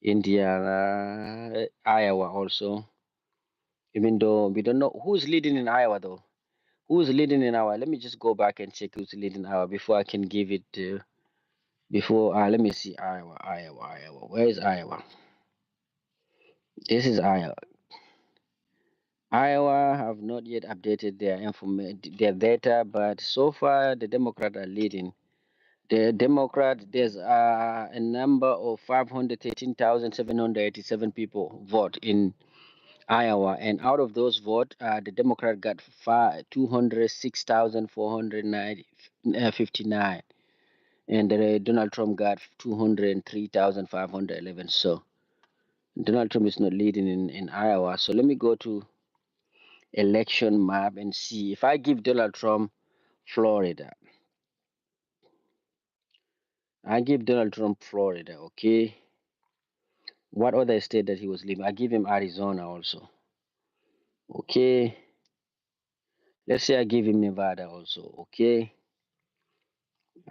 Indiana, Iowa also. Even though we don't know who's leading in Iowa though. Who's leading in Iowa? Let me just go back and check who's leading Iowa before I can give it to. Before, let me see Iowa. Where is Iowa? This is Iowa. Iowa have not yet updated their data, but so far the Democrats are leading. The Democrat, there's a number of 513,787 people vote in Iowa, and out of those votes, the Democrat got 206,459, and Donald Trump got 203,511. So Donald Trump is not leading in Iowa. So let me go to election map and see if I give Donald Trump Florida. I give Donald Trump Florida, okay? What other state that he was leaving? I give him Arizona also. Okay. Let's say I give him Nevada also. Okay.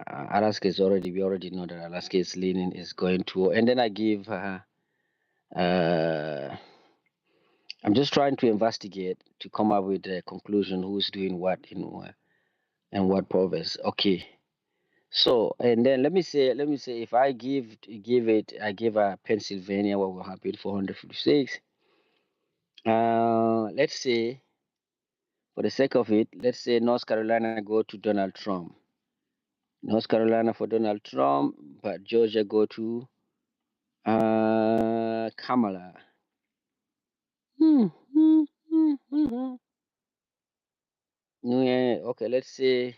Alaska is already, we already know that Alaska is leaning, is going to, and then I give, uh, I'm just trying to investigate to come up with a conclusion who's doing what in and what province. Okay. So, and then let me say, if I give it, I give Pennsylvania, what will happen, 456. Let's say, for the sake of it, let's say North Carolina go to Donald Trump. North Carolina for Donald Trump, but Georgia go to Kamala. Hmm, hmm, hmm, hmm, hmm. Yeah, okay, let's say,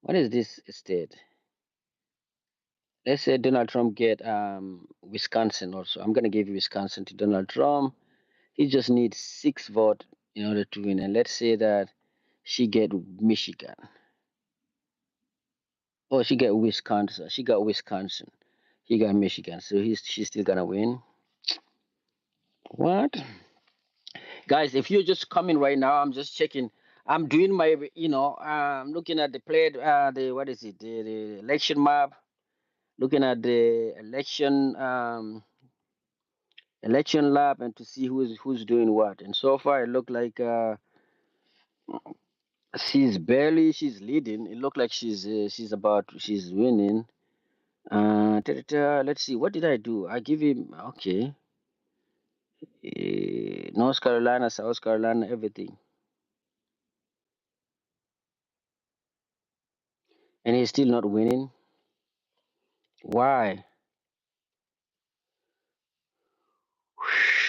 what is this state? Let's say Donald Trump get Wisconsin also. I'm gonna give Wisconsin to Donald Trump. He just needs 6 votes in order to win. And let's say that she get Michigan. Oh, she get Wisconsin. She got Wisconsin. He got Michigan. So she's still gonna win. What? Guys, if you're just coming right now, I'm just checking. I'm doing my, I'm looking at the plate, the what is it, the election map. Looking at the election lab, and to see who's doing what. And so far, it looked like she's leading. It looked like she's winning. Let's see. What did I do? I give him okay. North Carolina, South Carolina, everything, and he's still not winning. Why?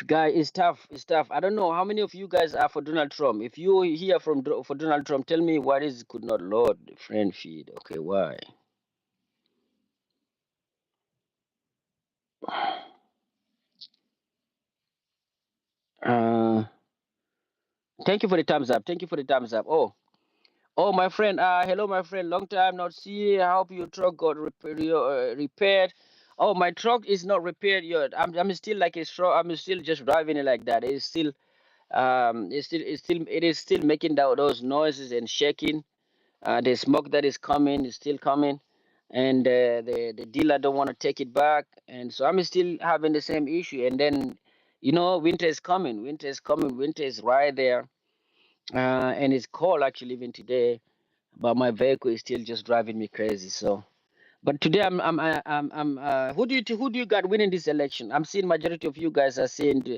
Guy, it's tough. It's tough. I don't know how many of you guys are for Donald Trump. If you hear for Donald Trump, tell me why this could not load the friend feed. Okay, why? Uh, thank you for the thumbs up. Thank you for the thumbs up. Oh, my friend. Hello, my friend. Long time not see. I hope your truck got repaired. Oh, my truck is not repaired yet. I'm still like a straw. I'm still just driving it like that. It is still making those noises and shaking. The smoke that is coming is still coming, and the dealer don't want to take it back, and so I'm still having the same issue. And then, winter is coming. Winter is coming. Winter is right there, and it's cold actually even today. But my vehicle is still just driving me crazy. So, but today who do you got winning this election? I'm seeing majority of you guys are saying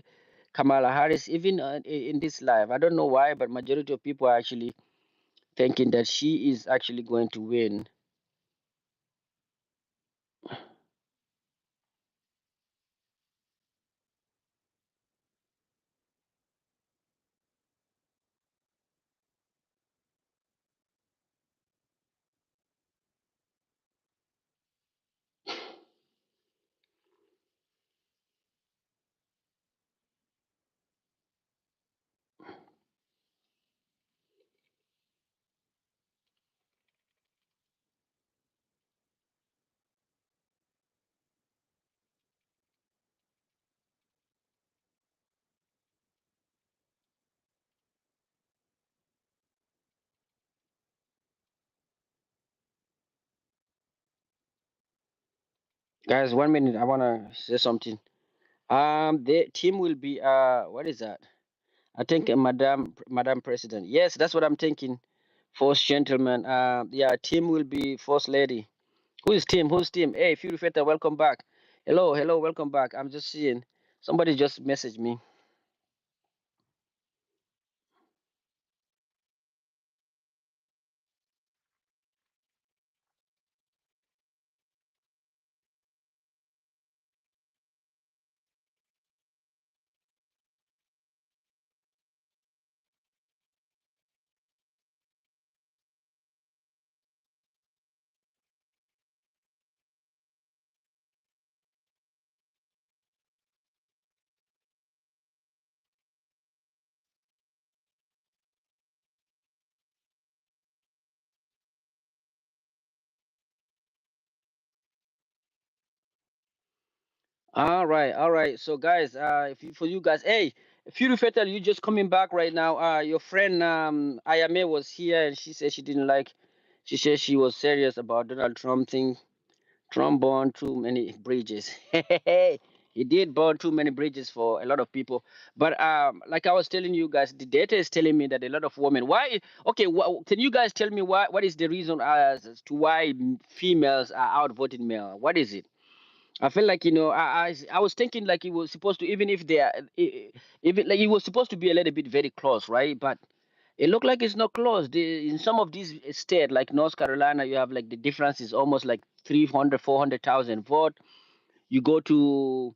Kamala Harris, even in this live. I don't know why, but majority of people are actually thinking that she is actually going to win. Guys, 1 minute. I wanna say something. The team will be what is that? I think Madam President. Yes, that's what I'm thinking. First gentleman. Yeah, team will be first lady. Who is Tim? Who's Tim? Hey, Fury Feta, welcome back. Hello, hello, welcome back. I'm just seeing somebody just messaged me. All right, all right. So guys, if you, for you guys, hey, Fury Fatal, you just coming back right now. Your friend Ayame was here and she said she didn't like. She said she was serious about Donald Trump thing. Trump burned too many bridges. He did burn too many bridges for a lot of people. But like I was telling you guys, the data is telling me that a lot of women. Why? Okay, can you guys tell me why? What is the reason as to why females are outvoting male? What is it? I feel like I was thinking like it was supposed to, even if they are even like it was supposed to be a little bit very close, right? But it looked like it's not close. In some of these states like North Carolina, you have like the difference is almost like 300, 400,000 vote. You go to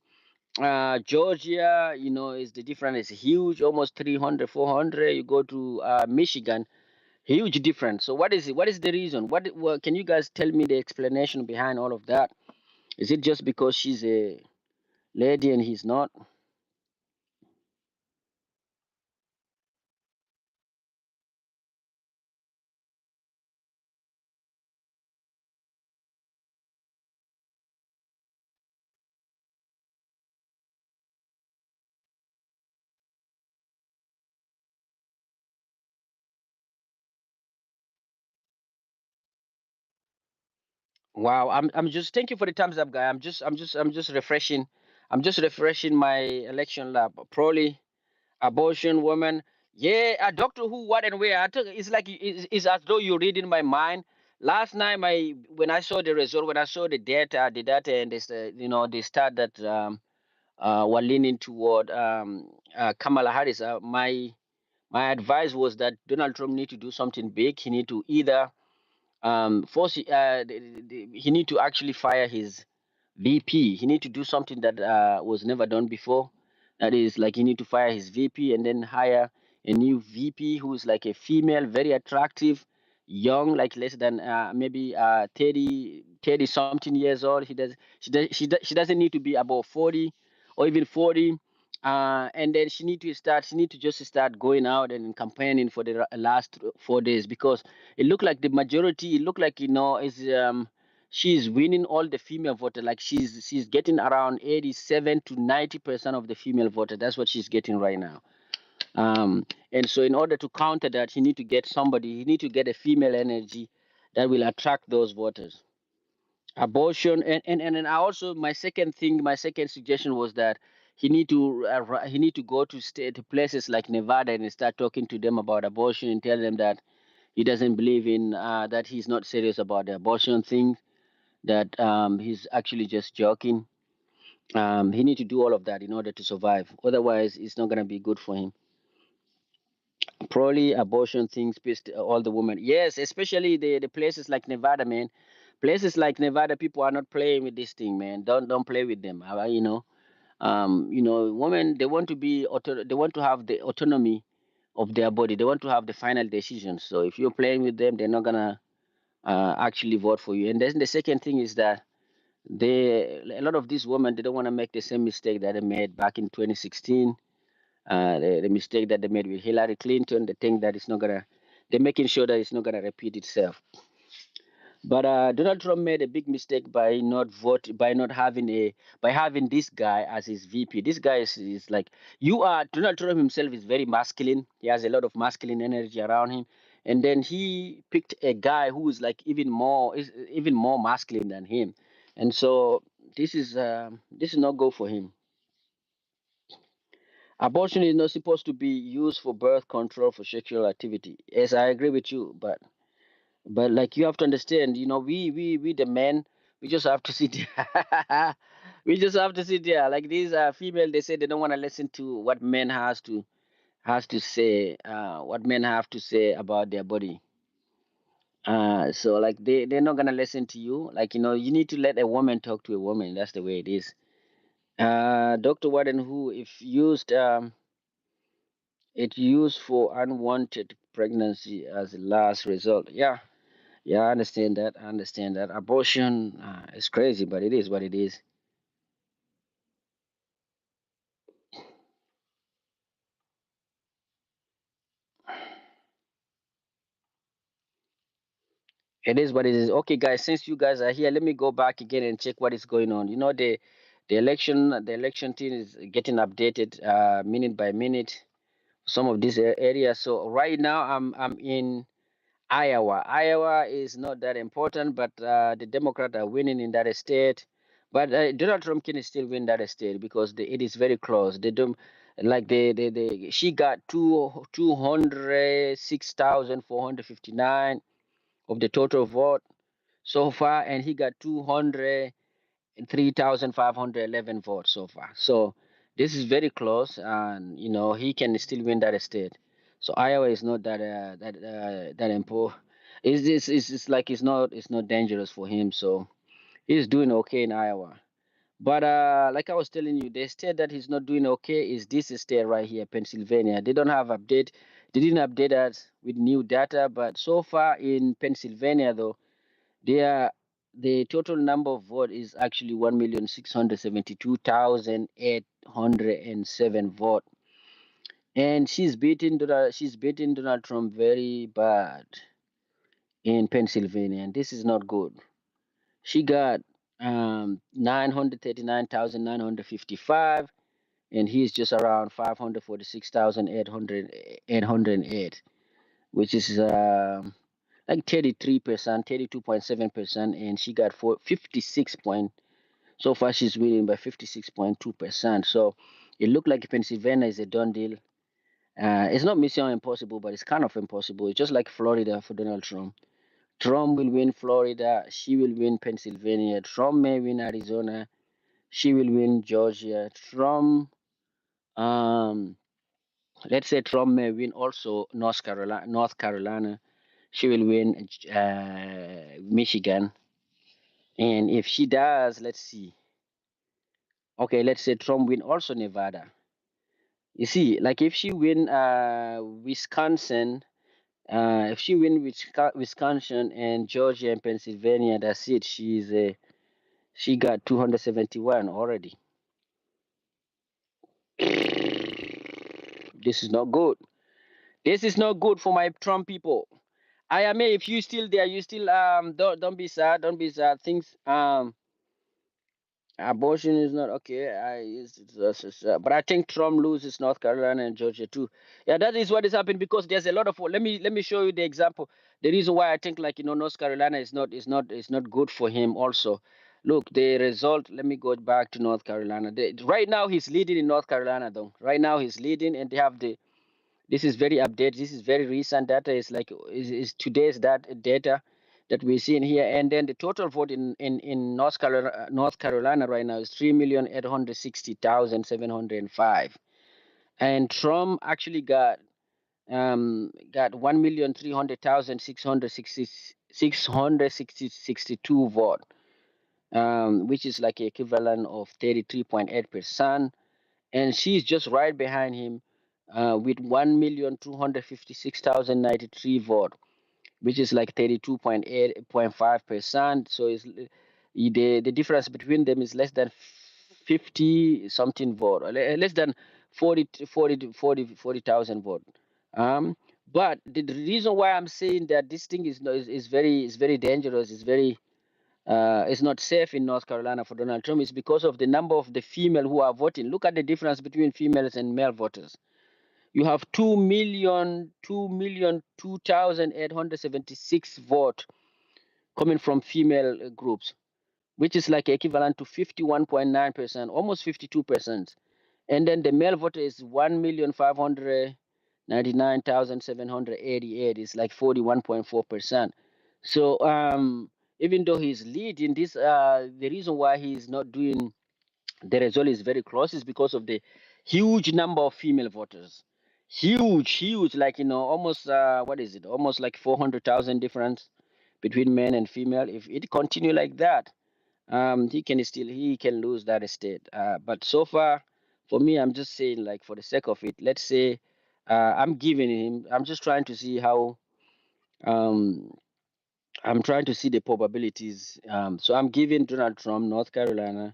Georgia, is the difference is huge, almost 300, 400. You go to Michigan, huge difference. So what is it? What is the reason? Can you guys tell me the explanation behind all of that? Is it just because she's a lady and he's not? Wow, I'm just thank you for the thumbs up, guy. I'm just refreshing my election lab. Probably abortion, woman. Yeah, Doctor Who, what and where. It's like it's as though you're reading my mind. Last night, when I saw the result, when I saw the data, and they start that were leaning toward Kamala Harris. My advice was that Donald Trump need to do something big. He need to either force he need to actually fire his VP. He need to do something that was never done before. That is like he need to fire his VP and then hire a new VP who is like a female, very attractive, young, like less than maybe 30 something years old. She doesn't need to be above 40 or even 40. And then she need to just start going out and campaigning for the last 4 days, because it looked like the majority, it looked like is she's winning all the female voter. Like she's getting around 87 to 90% of the female voter. That's what she's getting right now. And so in order to counter that, he need to get a female energy that will attract those voters. Abortion, and then I also, my second suggestion was that he need to go to places like Nevada and start talking to them about abortion and tell them that he doesn't believe in that, he's not serious about the abortion thing, that he's actually just joking. He need to do all of that in order to survive. Otherwise, it's not gonna be good for him. Probably abortion things pissed all the women. Yes, especially the places like Nevada, man. Places like Nevada, people are not playing with this thing, man. Don't play with them. Women, they want to they want to have the autonomy of their body. They want to have the final decision. So if you're playing with them, they're not gonna actually vote for you. And then the second thing is that a lot of these women, they don't want to make the same mistake that they made back in 2016. The mistake that they made with Hillary Clinton. They think that they're making sure that it's not gonna repeat itself. But Donald Trump made a big mistake by not having by having this guy as his VP. This guy is like, Donald Trump himself is very masculine. He has a lot of masculine energy around him, and then he picked a guy who is even more masculine than him, and so this is not good for him. Abortion is not supposed to be used for birth control for sexual activity. Yes, I agree with you, but like you have to understand, we the men. We just have to sit there. We just have to sit there. Like these female, they say they don't want to listen to what men has to say, what men have to say about their body. So like they're not gonna listen to you. Like you need to let a woman talk to a woman. That's the way it is. Dr. Warden, who if used it used for unwanted pregnancy as a last result. Yeah, yeah, I understand that. I understand that. Abortion is crazy, but it is what it is. It is what it is. Okay, guys, since you guys are here, let me go back again and check what is going on. The election team is getting updated minute by minute. Some of these areas. So right now, I'm in Iowa. Iowa is not that important, but the Democrats are winning in that state. But Donald Trump can still win that state because it is very close. They don't like she got 206,459 of the total vote so far, and he got 203,511 votes so far. So this is very close, and he can still win that state. So Iowa is not that important. It's like it's not dangerous for him. So he's doing okay in Iowa. But like I was telling you, the state that he's not doing okay is this state right here, Pennsylvania. They don't have update. They didn't update us with new data, but so far in Pennsylvania though the total number of vote is actually 1,672,807 vote, and she's beating Donald Trump very bad in Pennsylvania, and this is not good. She got 939,955, and he's just around 546,808, which is like 33%, 32.7%, and she got 56 point. So far, she's winning by 56.2%. So it looked like Pennsylvania is a done deal. It's not mission impossible, but it's kind of impossible. It's just like Florida for Donald Trump. Trump will win Florida. She will win Pennsylvania. Trump may win Arizona. She will win Georgia. Um, let's say Trump may win also North Carolina. North Carolina. She will win Michigan. And if she does, let's see. Okay, let's say Trump win also Nevada. You see, like if she win Wisconsin, if she win Wisconsin and Georgia and Pennsylvania, that's it. She got 271 already. This is not good. This is not good for my Trump people. I am if you still there, you still don't be sad, don't be sad. Things abortion is not okay. But I think Trump loses North Carolina and Georgia too. Yeah, that is what is happening because there's a lot of. Let me show you the example. The reason why I think like North Carolina is not good for him also. Look, the result. Let me go back to North Carolina. Right now he's leading in North Carolina though. Right now he's leading, and they have the. This is very updated. This is very recent data. Is like is today's data that we're seeing here. And then the total vote in North Carolina right now is 3,860,705. And Trump actually got 1,300,662 vote, which is like equivalent of 33.8%, and she's just right behind him with 1,256,093 vote, which is like 32.5%. So the difference between them is less than 50 something vote, or less than 40,000 vote. Um, but the reason why I'm saying that this thing is very dangerous, is not safe in North Carolina for Donald Trump is because of the number of the female who are voting. Look at the difference between females and male voters. You have 2,002,876 vote coming from female groups, which is like equivalent to 51.9%, almost 52%. And then the male voter is 1,599,788. It's like 41.4%. So even though he's leading this, the reason why he's not doing the result is very close is because of the huge number of female voters. Huge, like almost what is it? Almost like 400,000 difference between men and female. If it continue like that, he can lose that state. But so far, for me, I'm just saying, like, for the sake of it, let's say I'm giving him. I'm just trying to see how. Um, I'm trying to see the probabilities. So I'm giving Donald Trump, North Carolina,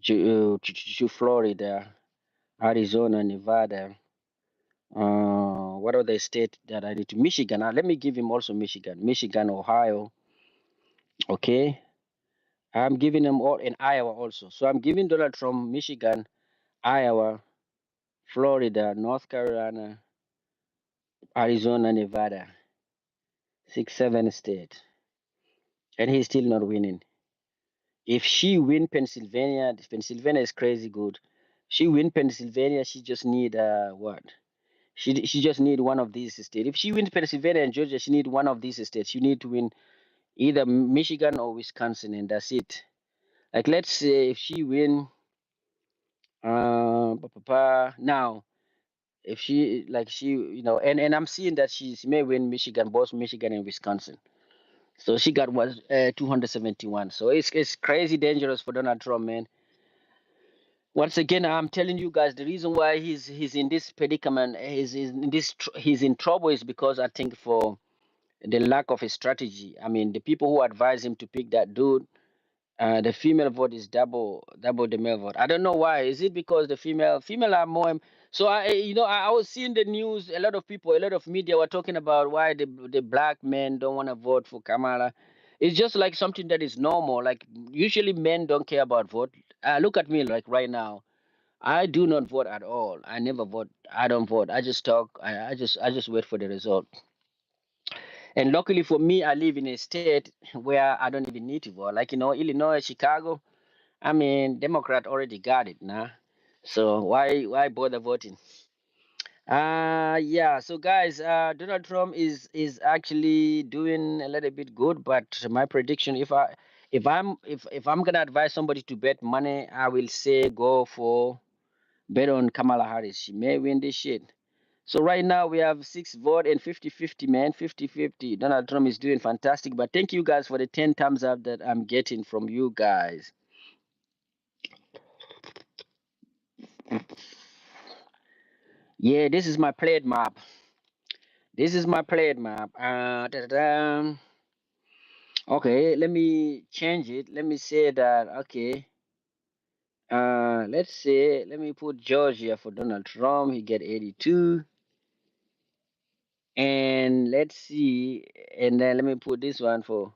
to Florida, Arizona, Nevada. What are the states that I need to? Michigan. Let me give him also Michigan, Ohio. Okay, I'm giving them all in Iowa also. So I'm giving Donald Trump Michigan, Iowa, Florida, North Carolina, Arizona, Nevada, 6, 7 states, and he's still not winning. If she win Pennsylvania, Pennsylvania is crazy good. She win Pennsylvania, she just need what? She just need one of these states. If she wins Pennsylvania and Georgia, she need one of these states. You need to win either Michigan or Wisconsin, and that's it. Like let's say if she win, now if she like she and I'm seeing that she may win Michigan, both Michigan and Wisconsin. So she got what 271. So it's crazy dangerous for Donald Trump, man. Once again, I'm telling you guys the reason why he's in this predicament, he's in trouble is because I think for the lack of a strategy. I mean, the people who advise him to pick that dude, the female vote is double the male vote. I don't know why. Is it because the female are more? So I was seeing the news. A lot of people, a lot of media were talking about why the black men don't want to vote for Kamala. It's just like something that is normal. Like usually men don't care about vote. Look at me like right now. I do not vote at all. I never vote. I don't vote. I just talk. I just wait for the result. And luckily for me, I live in a state where I don't even need to vote. Like Illinois, Chicago. I mean, Democrat already got it now. So why bother voting? Yeah. So guys, Donald Trump is actually doing a little bit good, but my prediction, if I'm gonna advise somebody to bet money, I will say go for bet on Kamala Harris. She may win this shit. So right now we have 6 vote and 50-50, man. 50-50. Donald Trump is doing fantastic. But thank you guys for the 10 thumbs up that I'm getting from you guys. Yeah, this is my played map. This is my played map. Da-da-da. Okay, let me change it. Let me say that, okay. Let's say, let me put Georgia for Donald Trump. He get 82. And let's see. And then let me put this one for,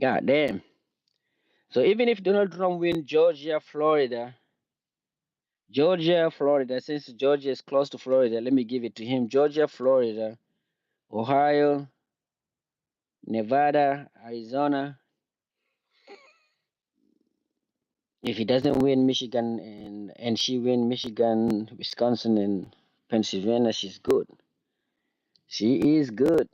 God damn. So even if Donald Trump win Georgia, Florida, since Georgia is close to Florida, let me give it to him. Georgia, Florida, Ohio, Nevada, Arizona. If he doesn't win Michigan and she win Michigan, Wisconsin, and Pennsylvania, she's good. She is good.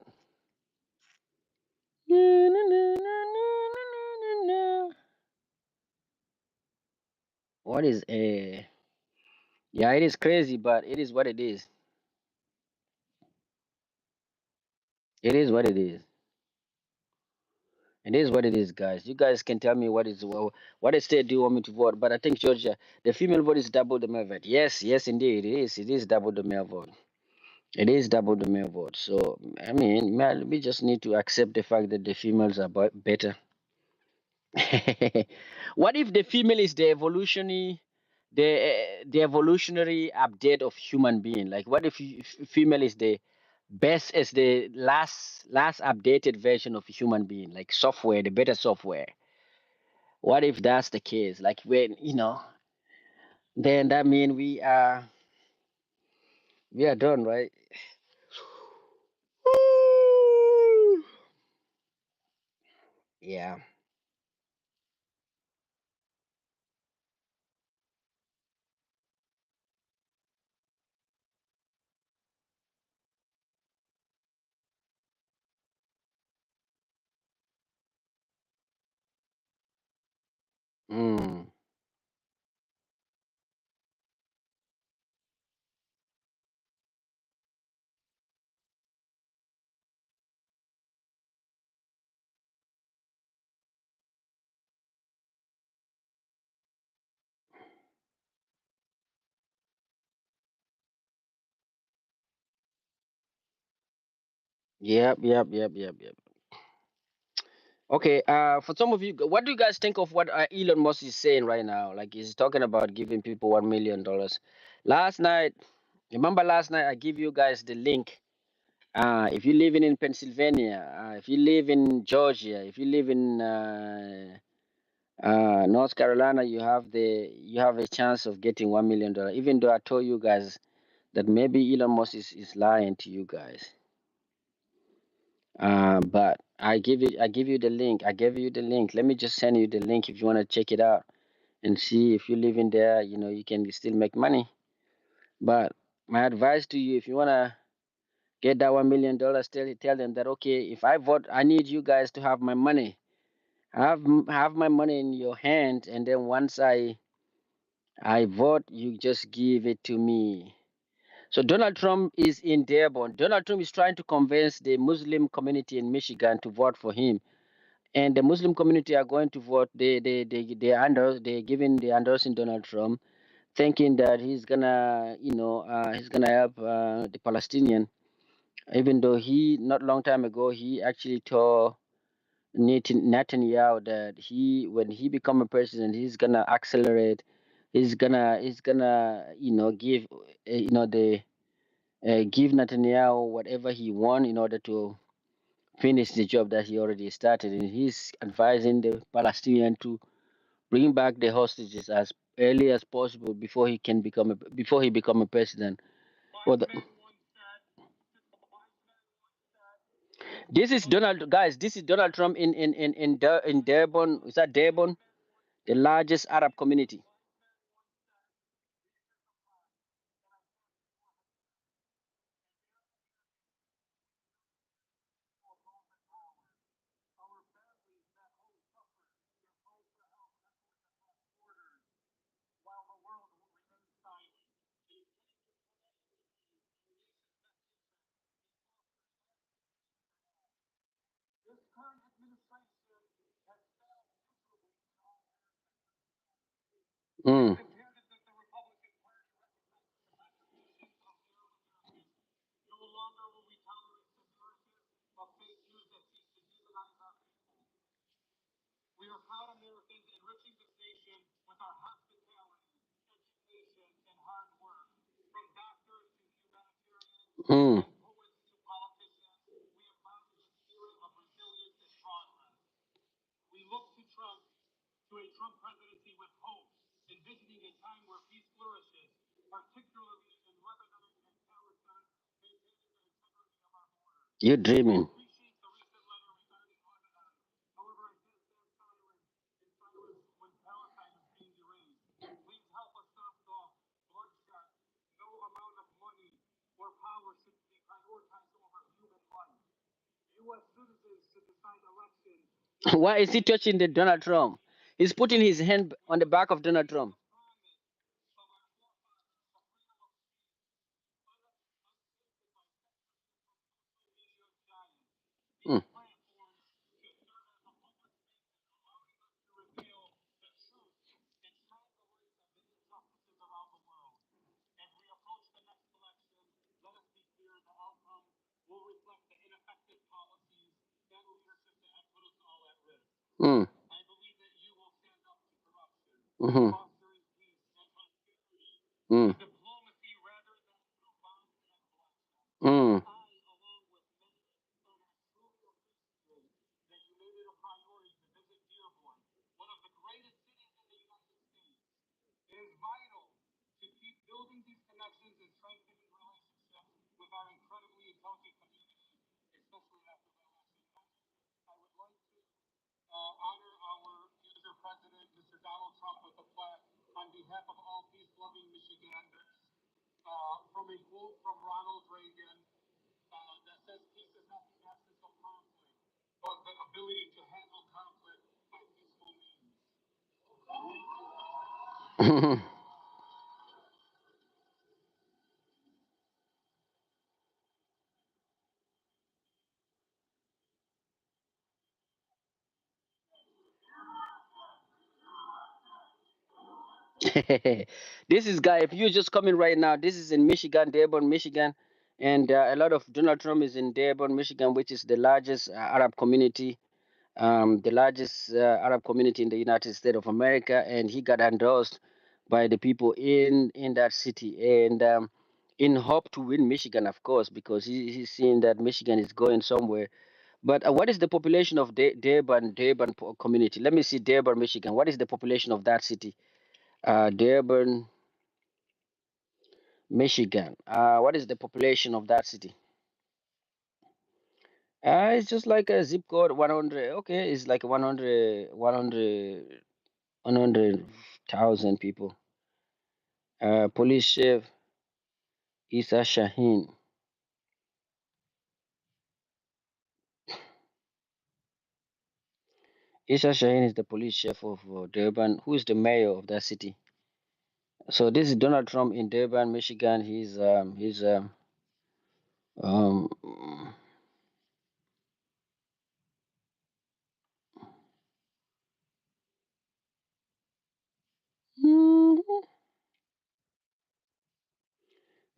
What is a? Yeah, it is crazy, but it is what it is. It is what it is. It is what it is, guys. You guys can tell me what state do you want me to vote? But I think Georgia, the female vote is double the male vote. Yes, yes, indeed, it is. It is double the male vote. It is double the male vote. So I mean, we just need to accept the fact that the females are better. What if the female is the evolutionary update of human being? Like, what if female is the best as the last updated version of a human being, like software, the better software? What if that's the case? Like when then that mean we are done, right? Yeah. Mm. Yep, yep, yep, yep, yep. Okay, for some of you, what do you guys think of what Elon Musk is saying right now? Like he's talking about giving people $1 million. Last night, remember last night I give you guys the link. If you live in Pennsylvania, if you live in Georgia, if you live in North Carolina, you have a chance of getting $1 million. Even though I told you guys that maybe Elon Musk is lying to you guys. But I give you the link. I gave you the link. Let me just send you the link if you want to check it out and see if you live in there, you know, you can still make money. But my advice to you, if you wanna get that $1 million, tell them that okay, if I vote, I need you guys to have my money. Have my money in your hand, and then once I vote, you just give it to me. So Donald Trump is in Dearborn. Donald Trump is trying to convince the Muslim community in Michigan to vote for him, and the Muslim community are going to vote. They giving the endorsing Donald Trump, thinking that he's gonna he's gonna help the Palestinian. Even though he not long time ago he actually told Netanyahu that he when he become a president he's gonna accelerate, he's gonna give the give Netanyahu whatever he want in order to finish the job that he already started, and he's advising the Palestinian to bring back the hostages as early as possible before he become a president. Well, this is Donald, guys. This is Donald Trump in Dearborn. Is that Dearborn, the largest Arab community? Mm. Mm. You're dreaming. Why is he touching the Donald Trump? He's putting his hand on the back of Donald Trump. Mm. Mm. Mm-hmm. Mm. Mm. This is guy. If you're just coming right now, this is in Michigan, Dearborn, Michigan, and a lot of Donald Trump is in Dearborn, Michigan, which is the largest Arab community, the largest Arab community in the United States of America, and he got endorsed by the people in that city, and in hope to win Michigan, of course, because he's seeing that Michigan is going somewhere. But what is the population of Dearborn community? Let me see Dearborn, Michigan. What is the population of that city? Dearborn, Michigan. What is the population of that city? It's just like a zip code 100. Okay, it's like 100,000 people. Police chief Isa Shaheen. Isa Shaheen is the police chief of Durban. Who is the mayor of that city? So this is Donald Trump in Durban, Michigan. Um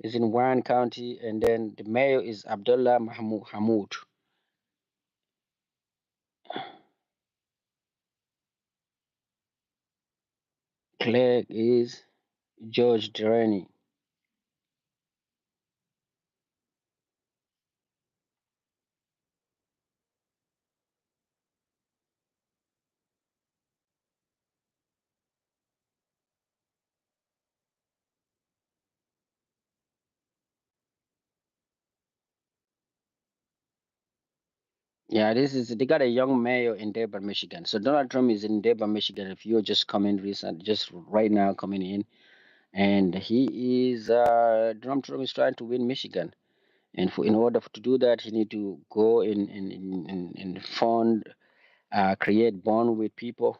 is in Warren County, and then the mayor is Abdullah Mahmoud Hamoud. Clerk is George Delaney. Yeah, this is they got a young mayor in Dearborn, Michigan. So Donald Trump is in Dearborn, Michigan. If you're just coming recent, just right now coming in, and he is Donald Trump is trying to win Michigan, and in order to do that, he need to go in fund, create bond with people.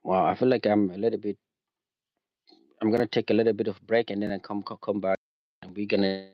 Wow, I feel like I'm a little bit. I'm gonna take a little bit of break, and then I come back, and we're gonna